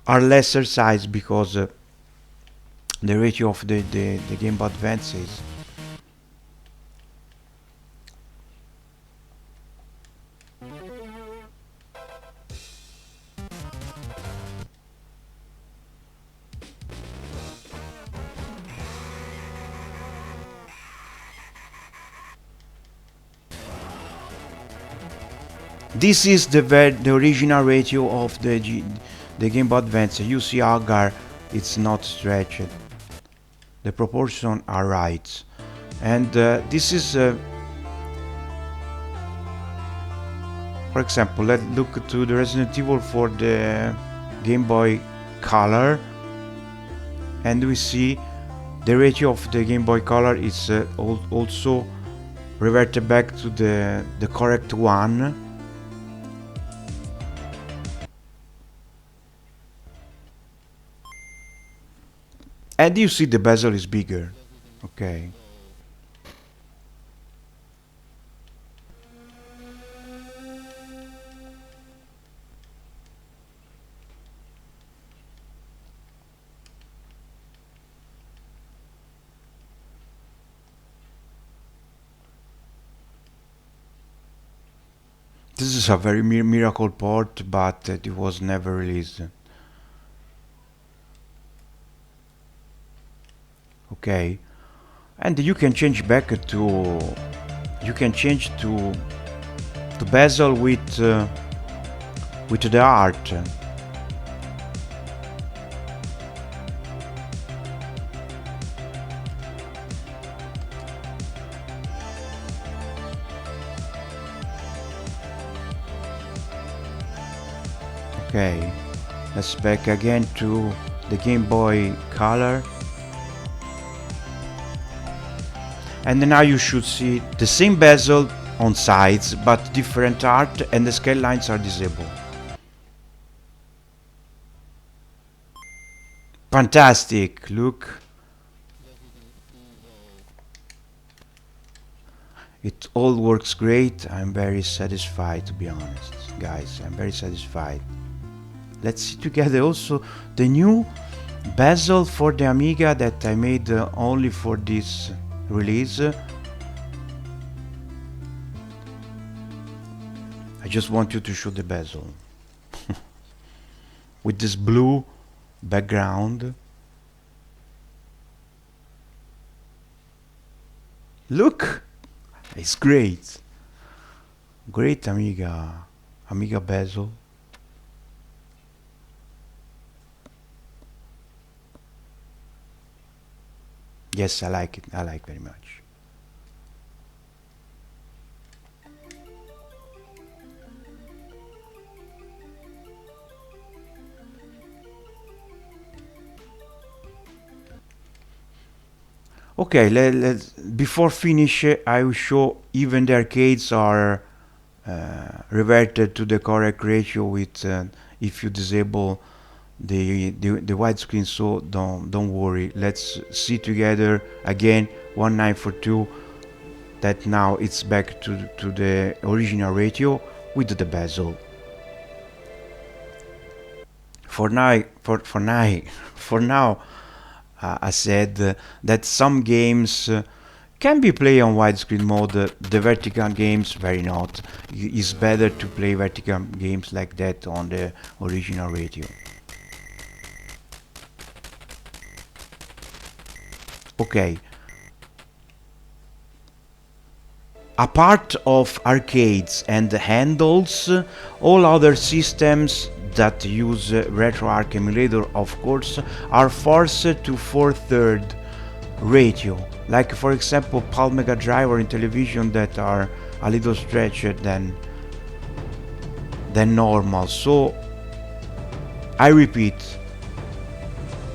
lesser size because the ratio of the Game Boy Advance is. This is the original ratio of the Game Boy Advance. You see agar, it's not stretched. The proportions are right, and this is for example, let's look to the Resident Evil for the Game Boy Color, and we see the ratio of the Game Boy Color is also reverted back to the correct one. And you see the bezel is bigger. Okay. This is a very miracle port, but it was never released. Okay, and you can change back to you can change to bezel with the art. Okay, let's back again to the Game Boy Color. And now you should see the same bezel on sides, but different art, and the scale lines are disabled. Fantastic, look. It all works great. I'm very satisfied, to be honest, guys. I'm very satisfied. Let's see together also the new bezel for the Amiga that I made only for this release. I just want you to show the bezel with this blue background. Look, it's great. Great Amiga bezel. Yes, I like it. I like very much. Okay, let's before finish, I will show even the arcades are reverted to the correct ratio with if you disable the widescreen. So don't worry. Let's see together again 1942 that now it's back to the original ratio with the bezel. For now, I said that some games can be played on widescreen mode. The vertical games, very not. It's better to play vertical games like that on the original radio. Okay. Apart of arcades and handles, all other systems that use RetroArch emulator, of course, are forced to 4/3 ratio. Like for example, PAL Mega Drive or Intellivision that are a little stretched than normal. So I repeat,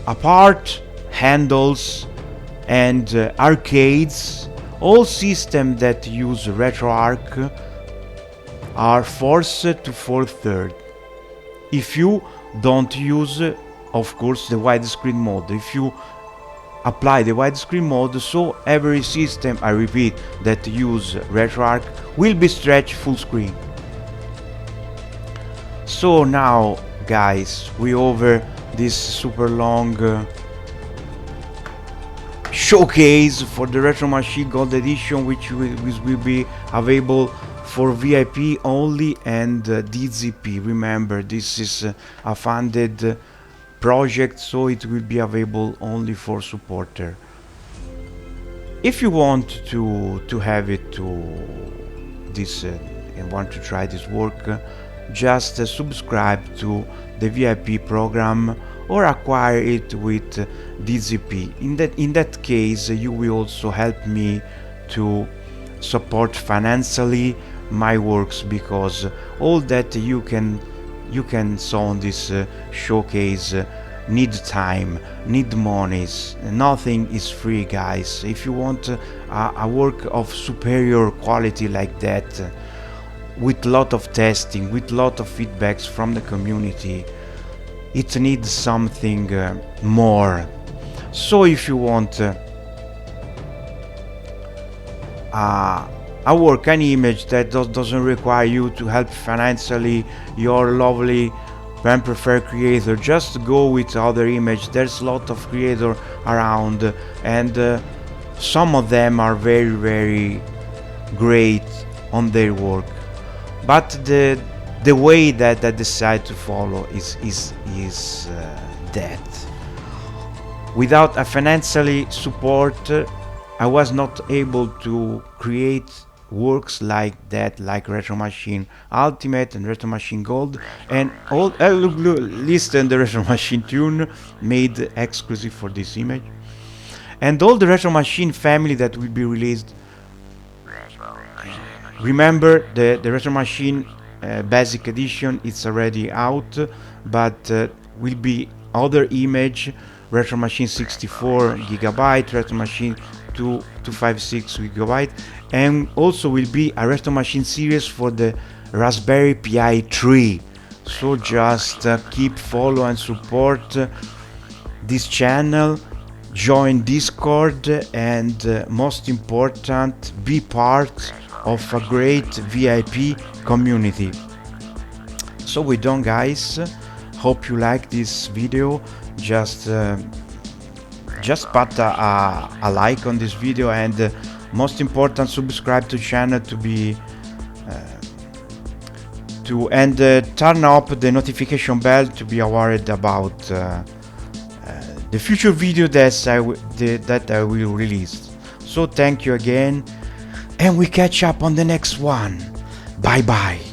apart handles and arcades, all systems that use RetroArch are forced to 4/3. If you don't use, of course, the widescreen mode, if you apply the widescreen mode, so every system, I repeat, that use RetroArch will be stretched full screen. So now, guys, we over this super long showcase for the Retro Machine Gold Edition, which will be available for VIP only and DZP. Remember, this is a funded project, so it will be available only for supporter. If you want to have it to this and want to try this work, just subscribe to the VIP program or acquire it with DZP. In that case, you will also help me to support financially my works, because all that you can saw on this showcase need time, need monies. Nothing is free, guys. If you want a work of superior quality like that, with lot of testing, with lot of feedbacks from the community, it needs something more. So if you want a work, an image that doesn't require you to help financially your lovely pen preferred creator, just go with other image. There's a lot of creator around, and some of them are very, very great on their work, but the way that I decide to follow is that without a financially support, I was not able to create works like that, like Retro Machine Ultimate and Retro Machine Gold, and all listen the Retro Machine tune made exclusive for this image, and all the Retro Machine family that will be released. Remember, the Retro Machine Basic Edition, it's already out, but will be other image, Retro Machine 64 GB, Retro Machine 256 GB, and also will be a Retro Machine series for the Raspberry Pi 3. So just keep follow and support this channel, join Discord, and most important, be part of a great VIP community. So we're done, guys. Hope you like this video. Just put a like on this video, and most important, subscribe to channel to be and turn up the notification bell to be aware about the future video that I will release. So thank you again, and we catch up on the next one. Bye bye.